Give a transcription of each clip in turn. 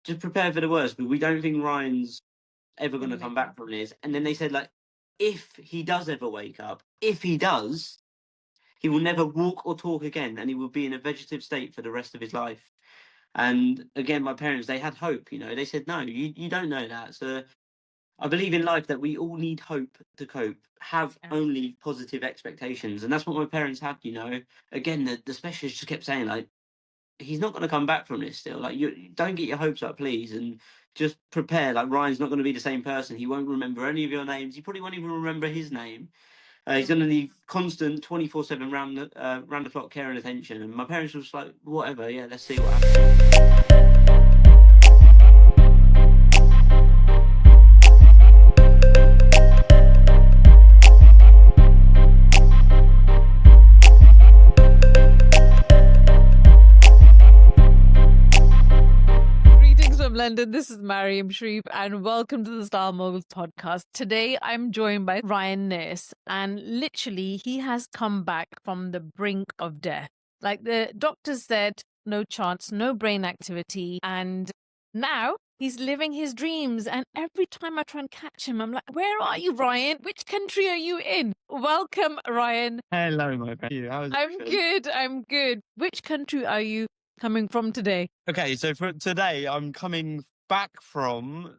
just prepare for the worst, but we don't think Ryan's ever going to Gonna come make back it. from this. And then they said, like, if he does ever wake up, if he does, he will never walk or talk again, and he will be in a vegetative state for the rest of his life. And again, my parents, they had hope, you know. They said, no, you don't know that. So I believe in life that we all need hope to cope. Have Yeah. only positive expectations. And that's what my parents had, you know. Again, the specialist just kept saying, like, he's not going to come back from this still. Like, you don't get your hopes up, please. And just prepare. Like, Ryan's not going to be the same person. He won't remember any of your names. He probably won't even remember his name. He's going to need constant 24/7 round the clock care and attention. And my parents were just like, whatever, yeah, let's see what happens. Greetings from London. This is Maryum, Sharif, and welcome to the Style Moguls Podcast. Today, I'm joined by Ryan Nurse, and literally, he has come back from the brink of death. Like the doctors said, no chance, no brain activity, and now he's living his dreams. And every time I try and catch him, I'm like, "Where are you, Ryan? Which country are you in?" Welcome, Ryan. Hello, my friend. How is I'm good. I'm good. Which country are you coming from today? Okay, so for today, I'm coming back from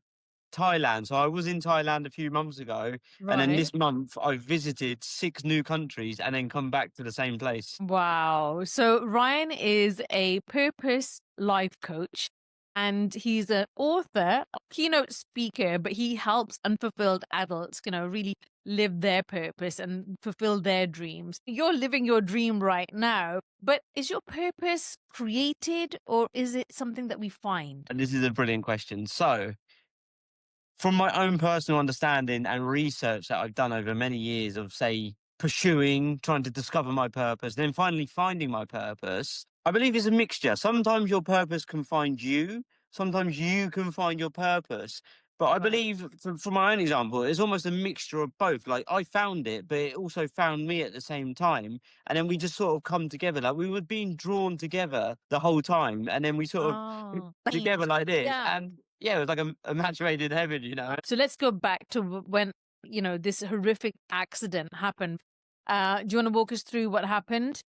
Thailand. So I was in Thailand a few months ago, and then Right. this month I've visited 6 new countries and then come back to the same place. Wow. So Ryan is a purpose life coach and he's an author, a keynote speaker, but he helps unfulfilled adults, really live their purpose and fulfill their dreams. You're living your dream right now, but is your purpose created or is it something that we find? And this is a brilliant question. So, from my own personal understanding and research that I've done over many years of, say, pursuing, trying to discover my purpose, then finally finding my purpose, I believe it's a mixture. Sometimes your purpose can find you, sometimes you can find your purpose. But I Right. believe, from my own example, it's almost a mixture of both. Like, I found it, but it also found me at the same time. And then we just sort of come together. Like, we were being drawn together the whole time. And then we sort of Oh, together like this. yeah. And yeah, it was like a match made in heaven, you know. So let's go back to when, this horrific accident happened. Do you want to walk us through what happened?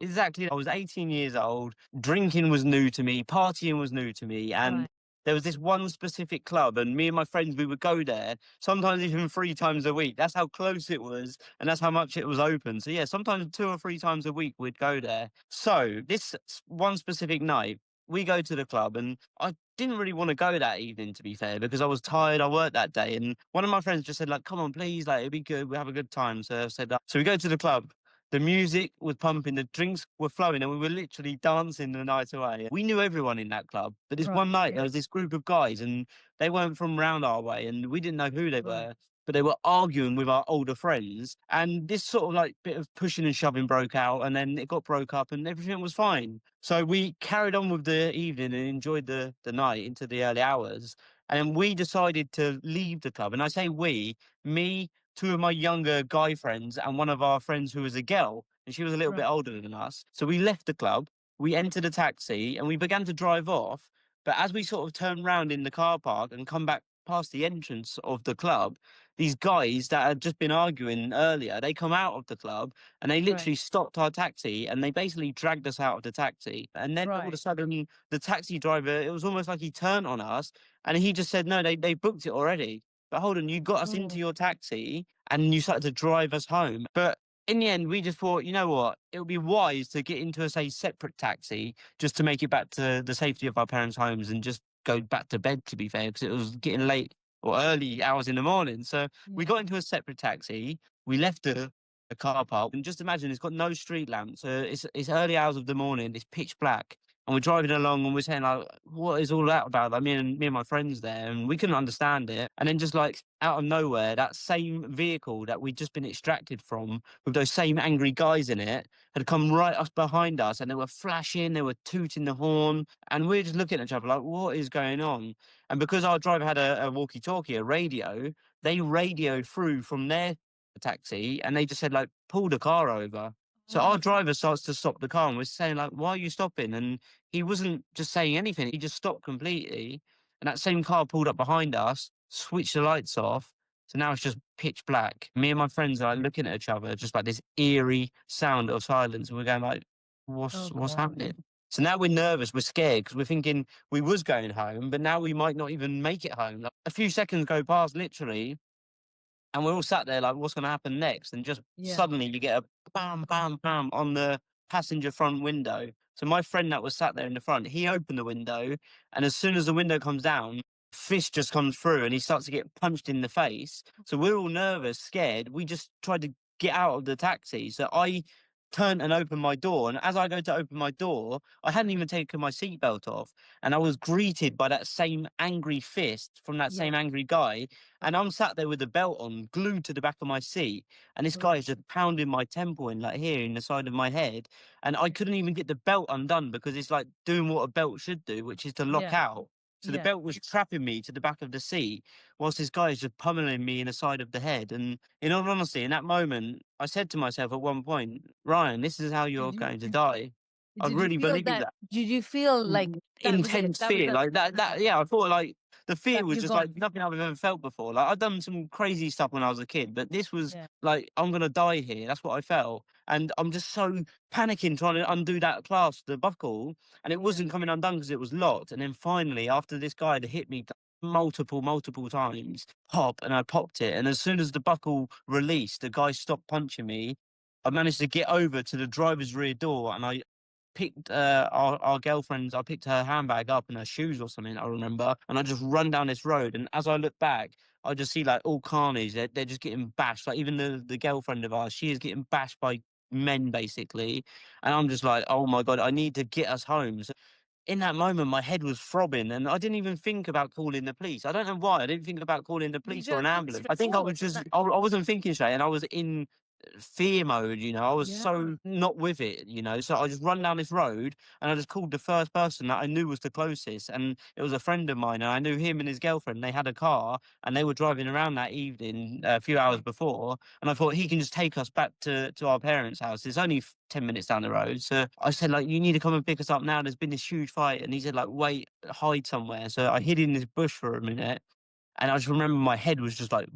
Exactly. I was 18 years old. Drinking was new to me. Partying was new to me. And Right. there was this one specific club, and me and my friends, we would go there, sometimes even 3 times a week. That's how close it was, and that's how much it was open. So, yeah, sometimes 2 or 3 times a week we'd go there. So, this one specific night, we go to the club, and I didn't really want to go that evening, to be fair, because I was tired. I worked that day, and one of my friends just said, like, come on, please, like, it'd be good. We'll have a good time. So I said, so we go to the club. The music was pumping, the drinks were flowing, and we were literally dancing the night away. We knew everyone in that club. But this Right. one night, there was this group of guys, and they weren't from round our way, and we didn't know who they were. But they were arguing with our older friends. And this sort of like bit of pushing and shoving broke out, and then it got broke up, and everything was fine. So we carried on with the evening and enjoyed the night into the early hours. And then we decided to leave the club. And I say we, me, 2 of my younger guy friends, and one of our friends who was a girl, and she was a little bit Right. older than us. So we left the club, we entered a taxi, and we began to drive off. But as we sort of turned round in the car park and come back past the entrance of the club, these guys that had just been arguing earlier, they come out of the club and they literally stopped our taxi and they basically dragged us out of the taxi. And then all of a Right. sudden, the taxi driver, it was almost like he turned on us and he just said, no, they booked it already. But hold on, you got us into Oh. your taxi and you started to drive us home. But in the end, we just thought, you know what? It would be wise to get into a, say, separate taxi just to make it back to the safety of our parents' homes and just go back to bed, to be fair, because it was getting late or early hours in the morning. So we got into a separate taxi. We left the car park and just imagine it's got no street lamps. So it's early hours of the morning. It's pitch black. And we're driving along and we're saying, like, what is all that about? Like, me and my friends there, and we couldn't understand it. And then just like out of nowhere, that same vehicle that we'd just been extracted from with those same angry guys in it had come right up behind us, and they were flashing, they were tooting the horn, and we are just looking at each other like, what is going on? And because our driver had a walkie-talkie, a radio, they radioed through from their taxi, and they just said, like, pull the car over. So our driver starts to stop the car, and we're saying, like, why are you stopping? And he wasn't just saying anything. He just stopped completely. And that same car pulled up behind us, switched the lights off. So now it's just pitch black. Me and my friends are like looking at each other, just like this eerie sound of silence. And we're going like, Oh what's God. happening? So now we're nervous, we're scared because we're thinking we was going home, but now we might not even make it home. Like, a few seconds go past literally, and we're all sat there like, what's going to happen next? And just Yeah. suddenly you get a bam, bam, bam on the passenger front window. So my friend that was sat there in the front, he opened the window, and as soon as the window comes down, fist just comes through and he starts to get punched in the face. So we're all nervous, scared. We just tried to get out of the taxi. So I turned and opened my door. And as I go to open my door, I hadn't even taken my seatbelt off. And I was greeted by that same angry fist from that same Yeah. angry guy. And I'm sat there with the belt on, glued to the back of my seat. And this guy is just pounding my temple in, like here in the side of my head. And I couldn't even get the belt undone because it's like doing what a belt should do, which is to lock Yeah. out. So the Yeah. belt was trapping me to the back of the seat, whilst this guy is just pummeling me in the side of the head. And in all honesty, in that moment, I said to myself at one point, Ryan, this is how you're Did you going to die. I did you really feel believe that? that. Did you feel like that was it? Intense That was fear the like yeah, I thought like the fear that was you're just gone. like nothing I've ever felt before. Like I've done some crazy stuff when I was a kid, but this was Yeah. like I'm gonna die here. That's what I felt. And I'm just so panicking trying to undo that clasp, the buckle, and it wasn't coming undone because it was locked. And then finally, after this guy had hit me multiple times, and I popped it. And as soon as the buckle released, the guy stopped punching me. I managed to get over to the driver's rear door, and I picked our girlfriend's. I picked her handbag up and her shoes or something, I remember, and I just run down this road. And as I look back, I just see like all carnage. They're just getting bashed. Like even the girlfriend of ours, she is getting bashed by men basically. And I'm just like, oh my God, I need to get us home. So in that moment, my head was throbbing, and I didn't even think about calling the police. I don't know why. I didn't think about calling the You police or just an think ambulance. I think I straightforward. was just, I wasn't thinking straight, and I was in fear mode, I was Yeah. so not with it, so I just run down this road and I just called the first person that I knew was the closest, and it was a friend of mine, and I knew him and his girlfriend. They had a car and they were driving around that evening a few hours before, and I thought he can just take us back to our parents' house. It's only 10 minutes down the road. So I said, like, you need to come and pick us up now. There's been this huge fight. And he said, like, wait, hide somewhere. So I hid in this bush for a minute, and I just remember my head was just like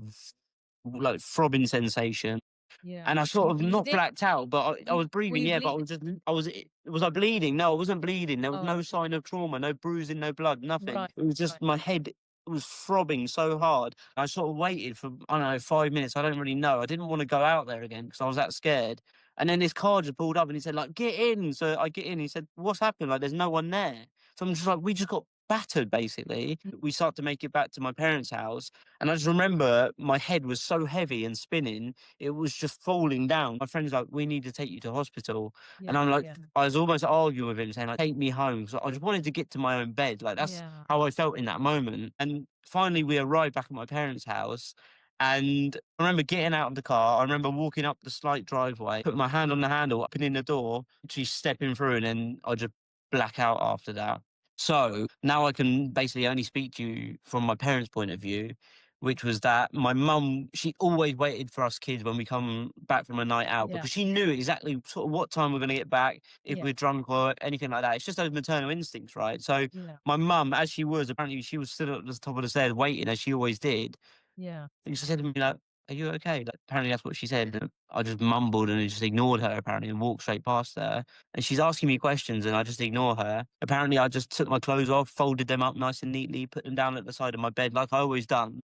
throbbing sensation. Yeah. And I You sort of not bleeding? blacked out, but I was Were breathing, you yeah, but I bleeding? was just, was I bleeding? No, I wasn't bleeding. There was Oh, no sign of trauma, no bruising, no blood, nothing. right. It was just my head was throbbing so hard. I sort of waited for, I don't know, 5 minutes. I don't really know. I didn't want to go out there again because I was that scared. And then this car just pulled up and he said, like, get in. So I get in. He said, what's happened? Like, there's no one there. So I'm just like, we just got battered, basically. We start to make it back to my parents' house. And I just remember my head was so heavy and spinning, it was just falling down. My friend's like, we need to take you to hospital. And Yeah. I'm like, Yeah. I was almost arguing with him, saying, like, take me home. So I just wanted to get to my own bed. Like, that's Yeah. how I felt in that moment. And finally, we arrived back at my parents' house. And I remember getting out of the car. I remember walking up the slight driveway, putting my hand on the handle, opening the door, actually stepping through, and then I just black out after that. So now I can basically only speak to you from my parents' point of view, which was that my mum, she always waited for us kids when we come back from a night out Yeah. because she knew exactly sort of what time we're going to get back, if Yeah. we're drunk or anything like that. It's just those maternal instincts, right? So Yeah. my mum, as she was, apparently she was still at the top of the stairs waiting, as she always did. Yeah. And she said to me, like, are you okay? Like, apparently that's what she said. And I just mumbled and just ignored her, apparently, and walked straight past her. And she's asking me questions and I just ignore her. Apparently I just took my clothes off, folded them up nice and neatly, put them down at the side of my bed like I always done.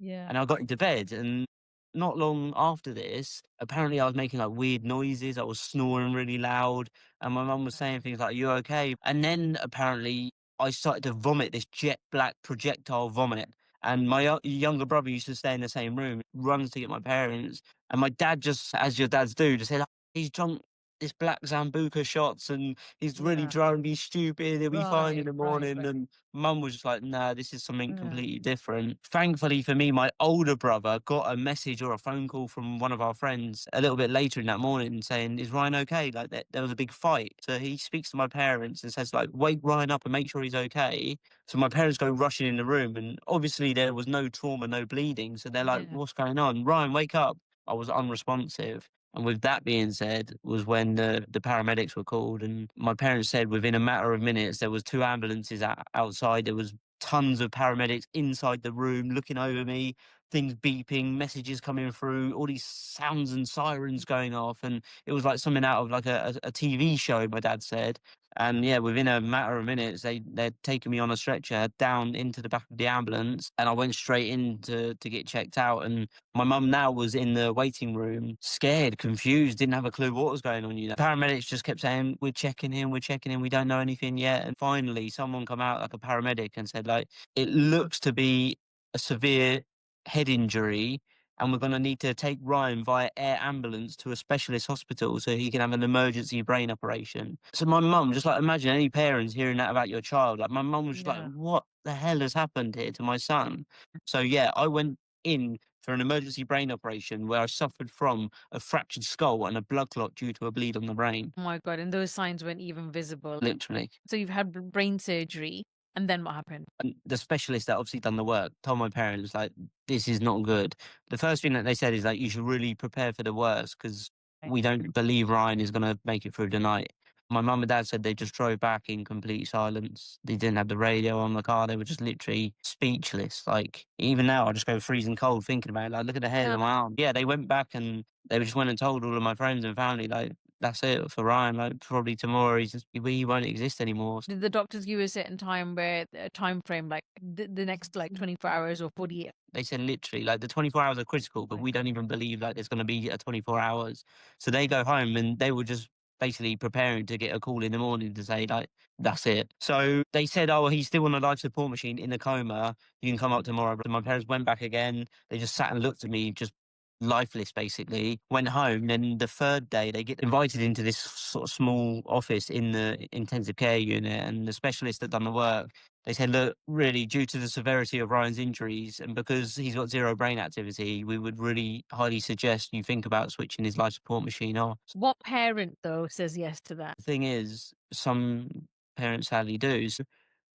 Yeah. And I got into bed. And not long after this, apparently I was making like weird noises. I was snoring really loud. And my mum was saying things like, are you okay? And then apparently I started to vomit this jet black projectile vomit. And my younger brother used to stay in the same room, runs to get my parents. And my dad just, as your dads do, just said, "Oh, he's drunk this black Zambuca shots and he's really Yeah. drunk, he's stupid, he'll be fine in Right. the Right. morning." Right. And mum was just like, nah, this is something Yeah. completely different. Thankfully for me, my older brother got a message or a phone call from one of our friends a little bit later in that morning saying, is Ryan okay? Like there was a big fight. So he speaks to my parents and says, like, wake Ryan up and make sure he's okay. So my parents go rushing in the room, and obviously there was no trauma, no bleeding. So they're like, Yeah. what's going on? Ryan, wake up. I was unresponsive. And with that being said, was when the paramedics were called, and my parents said within a matter of minutes there was two ambulances outside. There was tons of paramedics inside the room looking over me, things beeping, messages coming through, all these sounds and sirens going off. And it was like something out of like a TV show, my dad said. And yeah, within a matter of minutes, they'd taken me on a stretcher down into the back of the ambulance, and I went straight in to get checked out. And my mum now was in the waiting room, scared, confused, didn't have a clue what was going on. Paramedics just kept saying, we're checking in, we don't know anything yet. And finally, someone come out, like a paramedic, and said, like, it looks to be a severe head injury, and we're going to need to take Ryan via air ambulance to a specialist hospital so he can have an emergency brain operation. So my mum, just like imagine any parents hearing that about your child. Like my mum was just like, what the hell has happened here to my son? So yeah, I went in for an emergency brain operation where I suffered from a fractured skull and a blood clot due to a bleed on the brain. Oh my God. And those signs weren't even visible. Literally. So you've had brain surgery. And then what happened? And the specialist that obviously done the work told my parents, like, this is not good. The first thing that they said is, like, you should really prepare for the worst because we don't believe Ryan is going to make it through the night. My mum and dad said they just drove back in complete silence. They didn't have the radio on the car. They were just literally speechless. Like, even now, I just go freezing cold thinking about it. Like, look at the hair on my arm. Yeah, they went back and they just went and told all of my friends and family, like, that's it for Ryan. Like, probably tomorrow he won't exist anymore. Did the doctors give you a certain time a time frame, like the next like 24 hours or 48? They said literally, like, the 24 hours are critical, but we don't even believe like there's going to be a 24 hours. So they go home and they were just basically preparing to get a call in the morning to say, like, that's it. So they said, oh, he's still on a life support machine in a coma. You can come up tomorrow. But my parents went back again. They just sat and looked at me, just lifeless, basically. Went home. Then the third day, they get invited into this sort of small office in the intensive care unit, and the specialist that done the work, they said, look, really, due to the severity of Ryan's injuries and because he's got zero brain activity, we would really highly suggest you think about switching his life support machine off. What parent, though, says yes to that? The thing is, some parents sadly do. So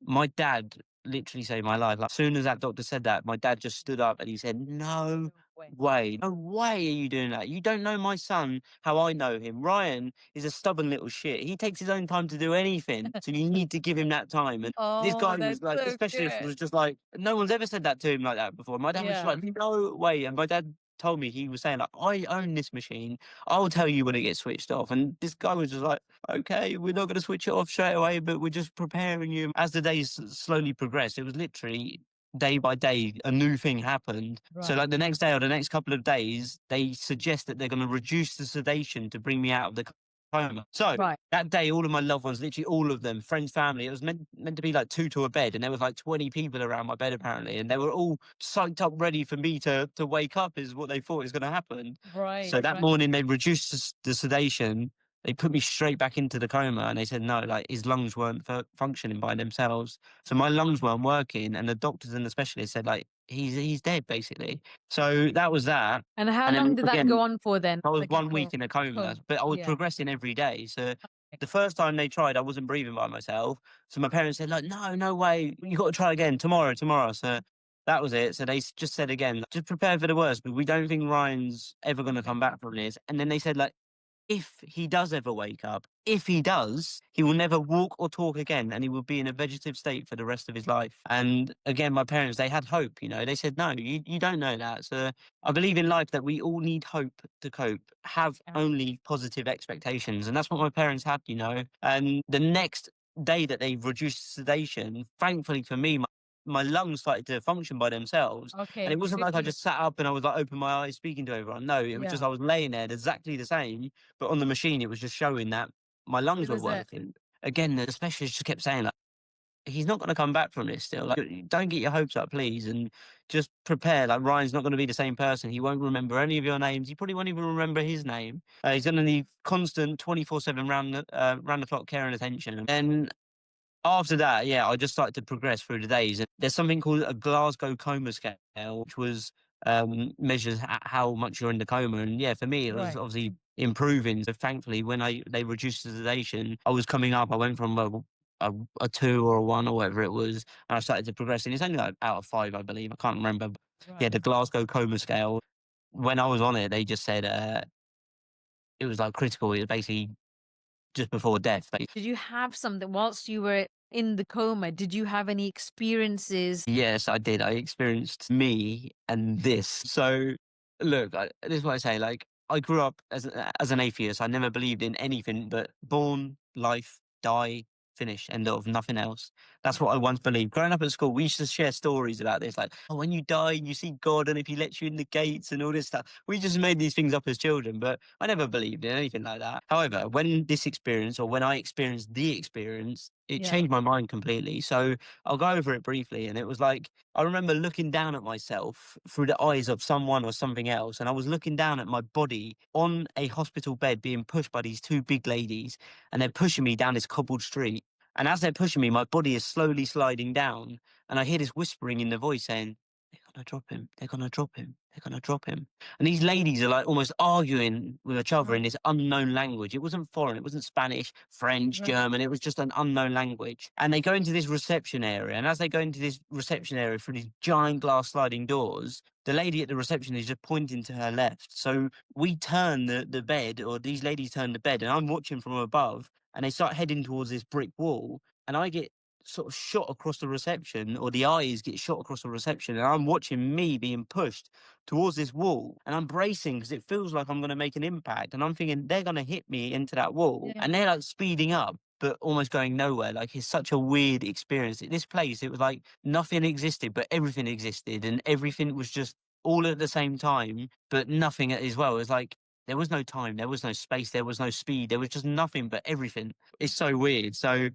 my dad literally saved my life. Like, as soon as that doctor said that, my dad just stood up and he said, no way. No way are you doing that. You don't know my son how I know him. Ryan is a stubborn little shit. He takes his own time to do anything. So you need to give him that time. And this guy was like, the specialist was just like, no one's ever said that to him like that before. My dad was just like, no way. And my dad told me, he was saying, like, I own this machine. I'll tell you when it gets switched off. And this guy was just like, okay, we're not going to switch it off straight away, but we're just preparing you. As the days slowly progressed, it was literally day by day, a new thing happened. Right. So like the next day or the next couple of days, they suggest that they're going to reduce the sedation to bring me out of the coma. So that day, all of my loved ones, literally all of them, friends, family, it was meant to be like 2 to a bed, and there was like 20 people around my bed apparently, and they were all psyched up, ready for me to wake up, is what they thought was going to happen. Right. So that morning, they reduced the sedation. They put me straight back into the coma, and they said, no, like, his lungs weren't functioning by themselves. So my lungs weren't working, and the doctors and the specialists said, like, he's dead, basically. So that was that. And how long did that go on for then? I was 1 week in a coma, but I was progressing every day. So the first time they tried, I wasn't breathing by myself. So my parents said, like, no way, you got to try again tomorrow. So that was it. So they just said again, just prepare for the worst, but we don't think Ryan's ever going to come back from this. And then they said, like, if he does ever wake up, if he does, he will never walk or talk again, and he will be in a vegetative state for the rest of his life. And again, my parents, they had hope, they said, no, you don't know that. So I believe in life that we all need hope to cope, have only positive expectations. And that's what my parents had, And the next day that they reduced sedation, thankfully for me, my lungs started to function by themselves. Okay. And it wasn't like I just sat up and I was like, open my eyes speaking to everyone. No, it was just I was laying there exactly the same, but on the machine, it was just showing that my lungs were working. Again, the specialist just kept saying, like, he's not going to come back from this still. Like, don't get your hopes up, please, and just prepare. Like, Ryan's not going to be the same person. He won't remember any of your names. He probably won't even remember his name. He's going to need constant 24/7 round the clock care and attention. And after that, I just started to progress through the days. And there's something called a Glasgow coma scale, which was measures how much you're in the coma. And for me, it was obviously improving. So thankfully, when they reduced the sedation, I was coming up. I went from a 2 or a 1 or whatever it was, and I started to progress. And it's only like out of 5, I believe. I can't remember. But the Glasgow coma scale. When I was on it, they just said it was like critical. It was basically just before death. Did you have something whilst you were in the coma, did you have any experiences? Yes, I did. I experienced me and this. So, look, this is what I say. Like, I grew up as an atheist. I never believed in anything but born, life, die, finish, end of, nothing else. That's what I once believed. Growing up at school, we used to share stories about this, like, oh, when you die, you see God, and if He lets you in the gates and all this stuff. We just made these things up as children, but I never believed in anything like that. However, when this experience, or when I experienced the experience, it Yeah. changed my mind completely. So I'll go over it briefly. And it was like, I remember looking down at myself through the eyes of someone or something else. And I was looking down at my body on a hospital bed being pushed by these two big ladies. And they're pushing me down this cobbled street. And as they're pushing me, my body is slowly sliding down. And I hear this whispering in the voice saying, they're going to drop him. They're going to drop him. They're going to drop him. And these ladies are like almost arguing with each other in this unknown language. It wasn't foreign. It wasn't Spanish, French, Right. German. It was just an unknown language. And they go into this reception area. And as they go into this reception area through these giant glass sliding doors, the lady at the reception is just pointing to her left. So we turn the bed, or these ladies turn the bed, and I'm watching from above. And they start heading towards this brick wall. And I get sort of shot across the reception, or the eyes get shot across the reception, and I'm watching me being pushed towards this wall, and I'm bracing because it feels like I'm going to make an impact, and I'm thinking they're going to hit me into that wall, Yeah. and they're like speeding up but almost going nowhere. Like, it's such a weird experience. At this place, it was like nothing existed but everything existed, and everything was just all at the same time, but nothing as well. It was like there was no time, there was no space, there was no speed, there was just nothing but everything. It's so weird. So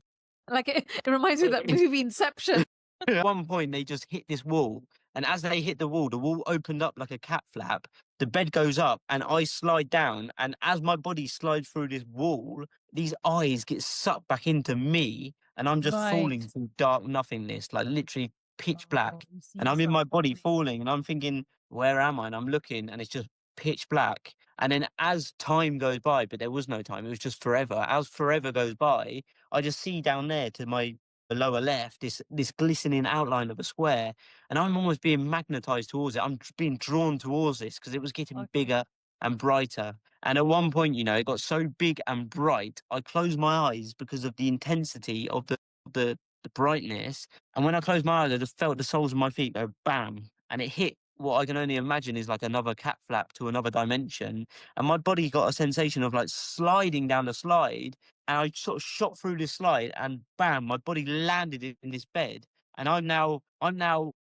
Like it reminds me of that movie Inception. at one point, they just hit this wall. And as they hit the wall opened up like a cat flap. The bed goes up and I slide down. And as my body slides through this wall, these eyes get sucked back into me. And I'm just falling Right. through dark nothingness, like literally pitch black. Oh, you And see I'm in my body something. falling. And I'm thinking, where am I? And I'm looking and it's just pitch black. And then as time goes by, but there was no time, it was just forever. As forever goes by, I just see down there to my lower left this glistening outline of a square, and I'm almost being magnetized towards it. I'm being drawn towards this because it was getting Okay. bigger and brighter. And at one point, it got so big and bright, I closed my eyes because of the intensity of the brightness. And when I closed my eyes, I just felt the soles of my feet go bam, and it hit what I can only imagine is like another cat flap to another dimension. And my body got a sensation of like sliding down the slide, and I sort of shot through this slide, and bam, my body landed in this bed. And I'm now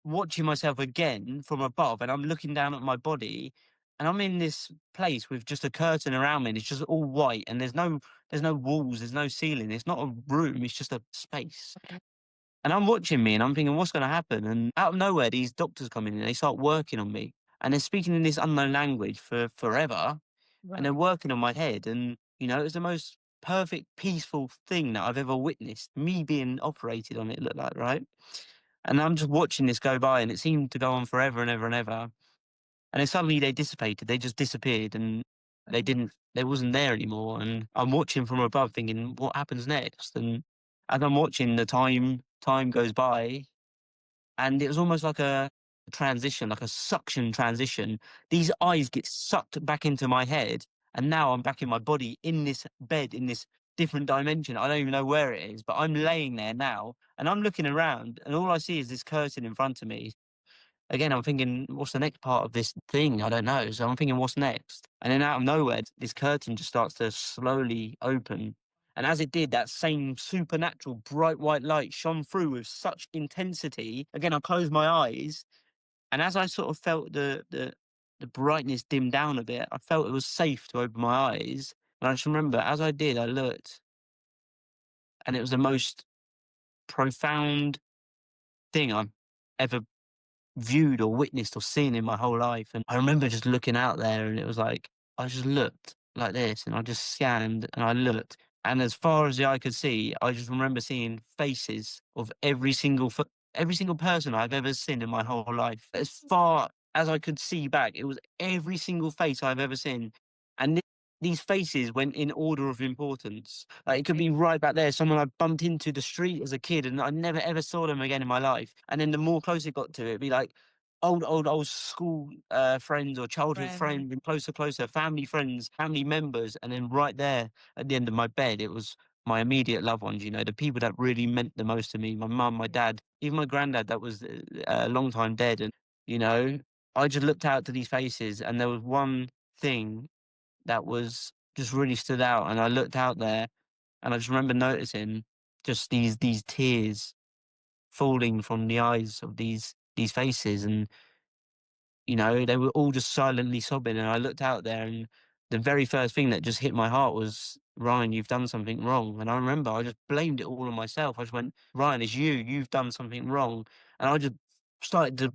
watching myself again from above, and I'm looking down at my body, and I'm in this place with just a curtain around me, and it's just all white, and there's no walls, there's no ceiling, it's not a room, it's just a space. And I'm watching me, and I'm thinking, what's going to happen? And out of nowhere, these doctors come in and they start working on me, and they're speaking in this unknown language for forever, and they're Right. working on my head. And it was the most perfect, peaceful thing that I've ever witnessed. Me being operated on, it looked like, right? And I'm just watching this go by, and it seemed to go on forever and ever and ever. And then suddenly they dissipated. They just disappeared, and they wasn't there anymore. And I'm watching from above, thinking, what happens next? And as I'm watching, the time goes by, and it was almost like a transition, like a suction transition. These eyes get sucked back into my head, and now I'm back in my body in this bed in this different dimension. I don't even know where it is, but I'm laying there now, and I'm looking around, and all I see is this curtain in front of me. Again, I'm thinking, what's the next part of this thing? I don't know. So I'm thinking, what's next? And then out of nowhere, this curtain just starts to slowly open. And as it did, that same supernatural bright white light shone through with such intensity. Again, I closed my eyes, and as I sort of felt the brightness dim down a bit, I felt it was safe to open my eyes. And I just remember, as I did, I looked, and it was the most profound thing I've ever viewed or witnessed or seen in my whole life. And I remember just looking out there, and it was like I just looked like this, and I just scanned and I looked, and as far as the eye could see, I just remember seeing faces of every single person I've ever seen in my whole life. As far as I could see back, it was every single face I've ever seen. And these faces went in order of importance. Like, it could be right back there, someone I bumped into the street as a kid, and I never ever saw them again in my life. And then the more close it got to it, it'd be like old school friends or childhood Friend. friends, and closer, family friends, family members. And then right there at the end of my bed, it was my immediate loved ones, the people that really meant the most to me, my mum, my dad, even my granddad that was a long time dead. And, you know, I just looked out to these faces and there was one thing that was just really stood out. And I looked out there and I just remember noticing just these tears falling from the eyes of these faces. And they were all just silently sobbing. And I looked out there, and the very first thing that just hit my heart was, Ryan, you've done something wrong. And I remember I just blamed it all on myself. I just went, Ryan, it's you. You've done something wrong. And I just started to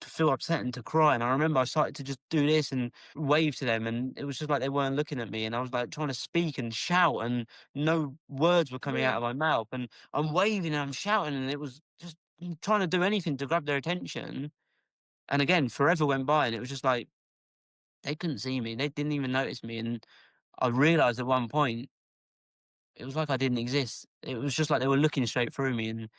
feel upset and to cry. And I remember I started to just do this and wave to them. And it was just like they weren't looking at me. And I was like trying to speak and shout, and no words were coming out of my mouth. And I'm waving and I'm shouting, and it was just trying to do anything to grab their attention. And again, forever went by, and it was just like they couldn't see me. They didn't even notice me. And I realized at one point, it was like I didn't exist. It was just like they were looking straight through me. And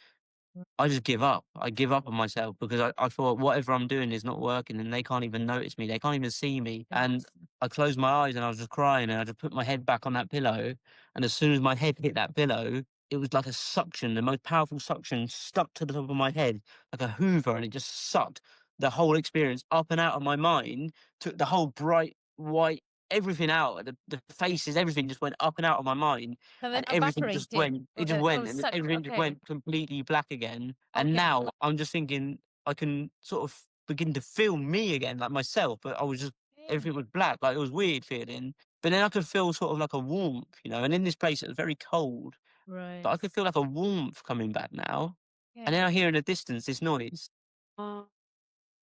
I just give up. I give up on myself because I thought whatever I'm doing is not working, and they can't even notice me. They can't even see me. And I closed my eyes and I was just crying, and I just put my head back on that pillow. And as soon as my head hit that pillow, it was like a suction, the most powerful suction stuck to the top of my head, like a hoover, and it just sucked the whole experience up and out of my mind, took the whole bright white everything out, the faces, everything just went up and out of my mind. And then And everything just evaporated. went, it just went, and Sucked. everything just went completely black again. And now I'm just thinking I can sort of begin to feel me again, like myself, but I was just, everything was black, like it was weird feeling. But then I could feel sort of like a warmth, and in this place it was very cold, Right. but I could feel like a warmth coming back now. Yeah. And then I hear in the distance this noise,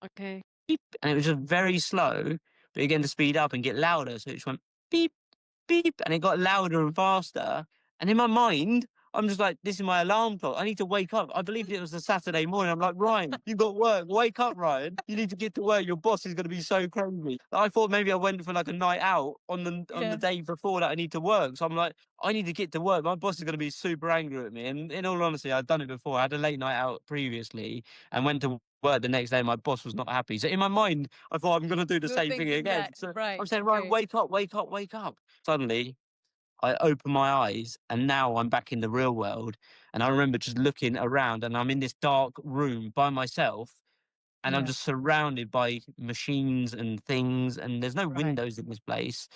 Okay. beep, and it was just very slow, but it began to speed up and get louder. So it just went beep, beep, and it got louder and faster. And in my mind, I'm just like, this is my alarm clock. I need to wake up. I believed it was a Saturday morning. I'm like, Ryan, you got work. Wake up, Ryan. You need to get to work. Your boss is going to be so crazy. I thought maybe I went for like a night out on the day before that I need to work. So I'm like, I need to get to work. My boss is going to be super angry at me. And in all honesty, I'd done it before. I had a late night out previously and went to work the next day. My boss was not happy. So in my mind, I thought I'm going to do the same thing again. So I'm saying, Ryan, wake up, wake up, wake up. Suddenly, I open my eyes and now I'm back in the real world. And I remember just looking around and I'm in this dark room by myself and I'm just surrounded by machines and things, and there's no windows in this place.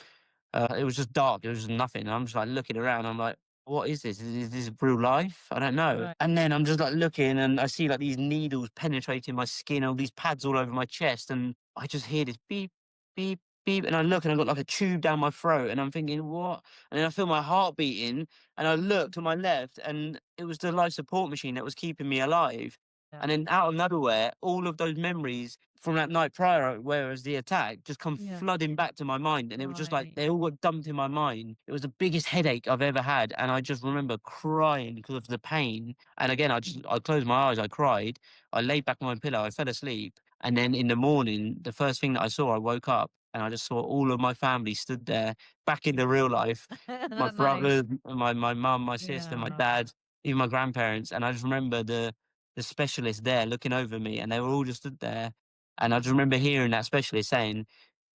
It was just dark. It was just nothing. And I'm just like looking around. I'm like, what is this? Is this real life? I don't know. Right. And then I'm just like looking and I see like these needles penetrating my skin, all these pads all over my chest. And I just hear this beep, beep, beep. And I look and I've got like a tube down my throat and I'm thinking, what? And then I feel my heart beating and I look to my left and it was the life support machine that was keeping me alive. And then out of nowhere, all of those memories from that night prior, whereas the attack, just come flooding back to my mind. And it was just like they all got dumped in my mind. It was the biggest headache I've ever had. And I just remember crying because of the pain. And again, I closed my eyes, I cried, I laid back on my pillow, I fell asleep. And then in the morning, the first thing that I saw, I woke up and I just saw all of my family stood there back in the real life. My brothers, my mum, my sister, my dad, even my grandparents. And I just remember the specialist there looking over me and they were all just stood there. And I just remember hearing that specialist saying,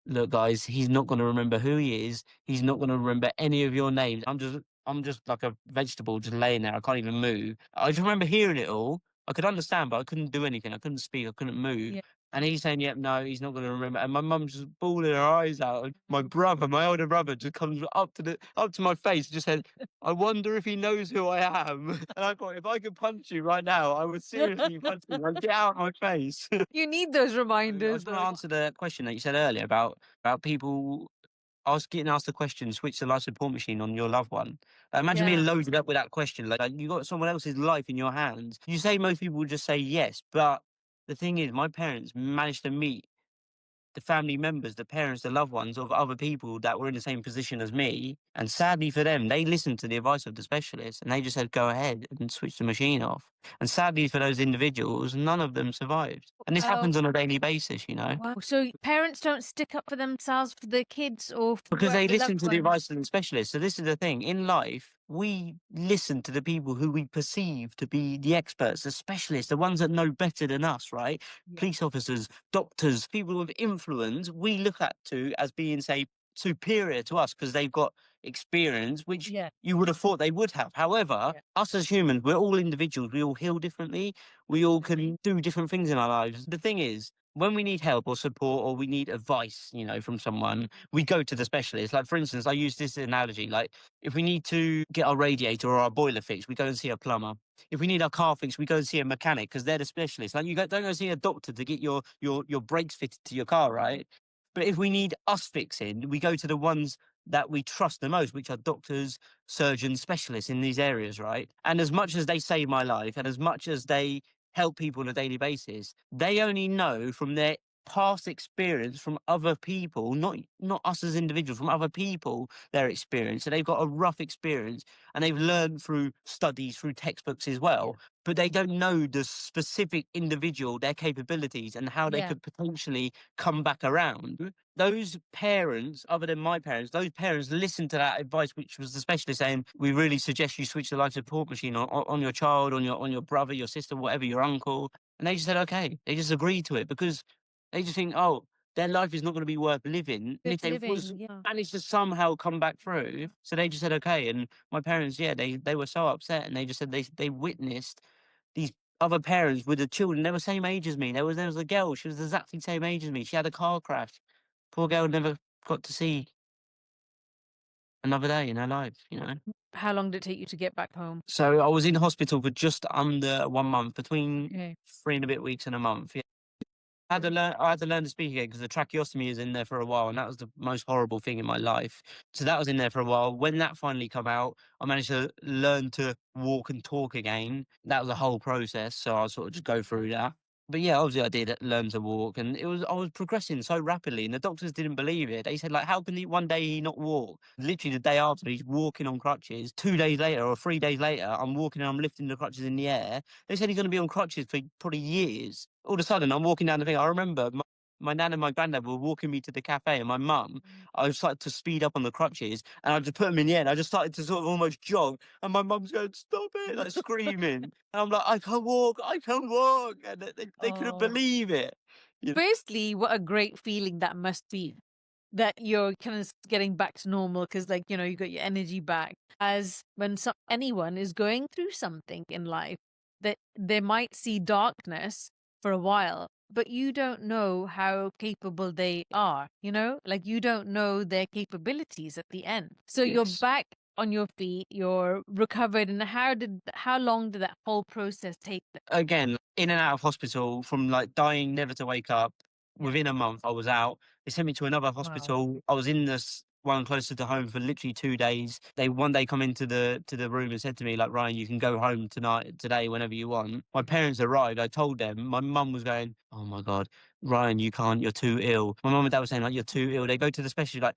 look, guys, he's not going to remember who he is. He's not going to remember any of your names. I'm just like a vegetable just laying there. I can't even move. I just remember hearing it all. I could understand, but I couldn't do anything. I couldn't speak. I couldn't move. And he's saying, yep, no, he's not going to remember. And my mum's just bawling her eyes out. And my brother, my older brother, just comes up to my face and just said, I wonder if he knows who I am. And I thought, if I could punch you right now, I would seriously punch you. Like, get out of my face. You need those I reminders. just want to answer the question that you said earlier about people getting asked the question, switch the life support machine on your loved one. Imagine being loaded up with that question. Like you got someone else's life in your hands. You say most people would just say yes, but the thing is, my parents managed to meet the family members, the parents, the loved ones of other people that were in the same position as me. And sadly for them, they listened to the advice of the specialist and they just said, go ahead and switch the machine off. And sadly for those individuals, none of them survived. And this happens on a daily basis, Wow. So parents don't stick up for themselves, for their kids, or because they their listen loved to the advice ones? of the specialist. So this is the thing. In life, we listen to the people who we perceive to be the experts, the specialists, the ones that know better than us, right? Police officers, doctors, people with influence, we look at to as being, say, superior to us because they've got experience, which you would have thought they would have. However, us as humans, we're all individuals. We all heal differently. We all can do different things in our lives. The thing is, when we need help or support or we need advice, from someone, we go to the specialist. Like, for instance, I use this analogy. Like, if we need to get our radiator or our boiler fixed, we go and see a plumber. If we need our car fixed, we go and see a mechanic because they're the specialist. Like, don't go see a doctor to get your brakes fitted to your car, right? But if we need us fixing, we go to the ones that we trust the most, which are doctors, surgeons, specialists in these areas, right? And as much as they save my life and as much as they help people on a daily basis, they only know from their past experience from other people, not us as individuals, from other people, their experience. So they've got a rough experience and they've learned through studies, through textbooks as well, but they don't know the specific individual, their capabilities and how they could potentially come back around. Those parents, other than my parents, those parents listened to that advice, which was the specialist saying, we really suggest you switch the life support machine on your child, on your brother, your sister, whatever, your uncle. And they just said, okay. They just agreed to it because they just think, oh, their life is not going to be worth living. And if they managed to somehow come back through, so they just said, okay. And my parents, they were so upset and they just said they witnessed these other parents with the children. They were same age as me. There was a girl. She was exactly the same age as me. She had a car crash. Poor girl never got to see another day in her life, How long did it take you to get back home? So I was in hospital for just under 1 month, between 3 and a bit weeks and a month. Yeah. I had to learn to speak again because the tracheostomy is in there for a while, and that was the most horrible thing in my life. So that was in there for a while. When that finally come out, I managed to learn to walk and talk again. That was a whole process, so I'll sort of just go through that. But yeah, obviously I did learn to walk, and I was progressing so rapidly, and the doctors didn't believe it. They said, like, how can one day he not walk? Literally the day after, he's walking on crutches. 2 days later or 3 days later, I'm walking and I'm lifting the crutches in the air. They said he's going to be on crutches for probably years. All of a sudden, I'm walking down the thing. I remember my nan and my granddad were walking me to the cafe, and my mum, I started to speed up on the crutches, and I just put them in the air, and I just started to sort of almost jog, and my mum's going, stop it, like screaming. And I'm like, I can walk. And they couldn't believe it. Firstly, what a great feeling that must be, that you're kind of getting back to normal because, like, you got your energy back. As when anyone is going through something in life, that they might see darkness for a while, but you don't know how capable they are, like you don't know their capabilities at the end. So you're back on your feet, you're recovered. And how long did that whole process take? Again, in and out of hospital, from like dying never to wake up. Within a month, I was out. They sent me to another hospital. I was in this one closer to home for literally 2 days. They one day come into the room and said to me, like, Ryan, you can go home today, whenever you want. My parents arrived. I told them. My mum was going, oh my God, Ryan, you can't. You're too ill. My mum and dad were saying, like, you're too ill. They go to the specialist, like,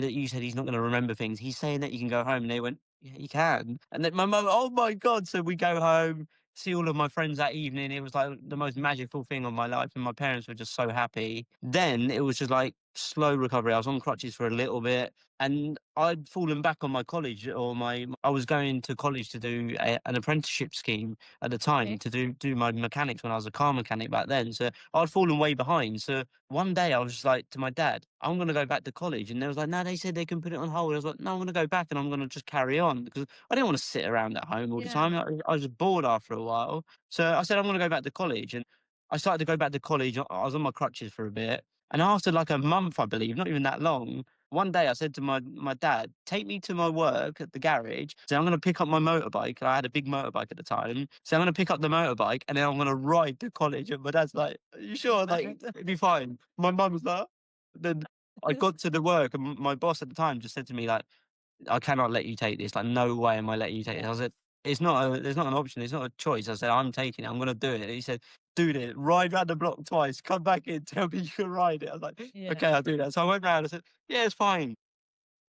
that you said he's not going to remember things. He's saying that you can go home. And they went, yeah, you can. And then my mum, oh my God. So we go home, see all of my friends that evening. It was like the most magical thing of my life, and my parents were just so happy. Then it was just like slow recovery. I was on crutches for a little bit, and I'd fallen back on my college, I was going to college to do an apprenticeship scheme at the time to do my mechanics when I was a car mechanic back then. So I'd fallen way behind. So one day I was just like to my dad, I'm going to go back to college. And they was like, no, they said they can put it on hold. I was like, no, I'm going to go back and I'm going to just carry on because I didn't want to sit around at home all the time. I was bored after a while. So I said, I'm going to go back to college. And I started to go back to college. I was on my crutches for a bit. And after like a month, I believe, not even that long, one day I said to my dad, take me to my work at the garage. So I'm going to pick up my motorbike. I had a big motorbike at the time. So I'm going to pick up the motorbike and then I'm going to ride to college. And my dad's like, are you sure? Like, it'd be fine. My mum was like, then I got to the work and my boss at the time just said to me, like, I cannot let you take this. Like, no way am I letting you take it. I said, there's not an option. It's not a choice. I said, I'm taking it. I'm going to do it. And he said, do it. Ride round the block twice. Come back in. Tell me you can ride it. I was like, okay, I'll do that. So I went round. I said, yeah, it's fine.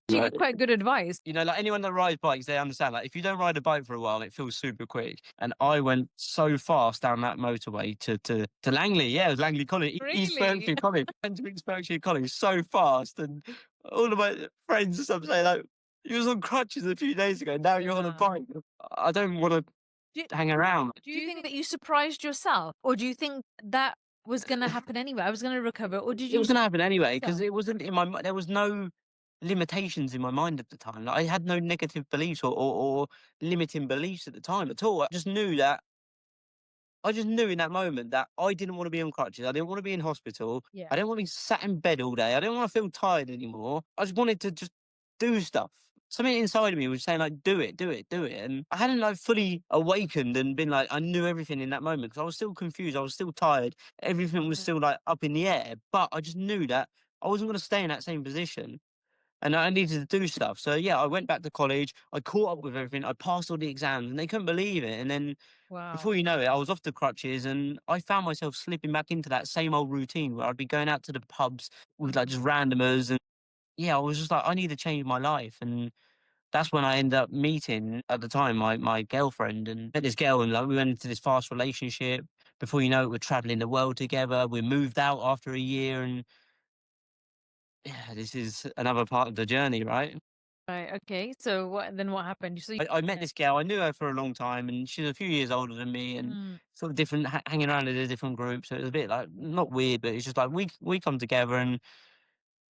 Quite good advice. Like anyone that rides bikes, they understand. Like if you don't ride a bike for a while, it feels super quick. And I went so fast down that motorway to Langley. Yeah, it was Langley College, really? East Berkshire College. I went to East Berkshire College so fast, and all of my friends and stuff say like, you was on crutches a few days ago. Now you're on a bike. I don't want to hang around. Do you think that you surprised yourself, or do you think that was going to happen anyway? I was going to recover, or did you? It was going to happen anyway because it wasn't in my. There was no limitations in my mind at the time. Like, I had no negative beliefs or limiting beliefs at the time at all. I just knew in that moment that I didn't want to be on crutches. I didn't want to be in hospital. Yeah. I didn't want to be sat in bed all day. I didn't want to feel tired anymore. I just wanted to just do stuff. Something inside of me was saying like, do it, do it, do it. And I hadn't like fully awakened and been like, I knew everything in that moment because I was still confused. I was still tired. Everything was still like up in the air. But I just knew that I wasn't going to stay in that same position and I needed to do stuff. So yeah, I went back to college. I caught up with everything. I passed all the exams and they couldn't believe it. And then Wow. before you know it, I was off the crutches and I found myself slipping back into that same old routine where I'd be going out to the pubs with like just randomers. And yeah, I was just like, I need to change my life. And that's when I ended up meeting at the time my girlfriend and met this girl and like we went into this fast relationship. Before you know it, we're traveling the world together. We moved out after a year and yeah, this is another part of the journey, right? Right. Okay. So what happened? So I met this girl. I knew her for a long time, and she's a few years older than me, and Mm, sort of different, hanging around in a different group. So it was a bit like not weird, but it's just like we come together, and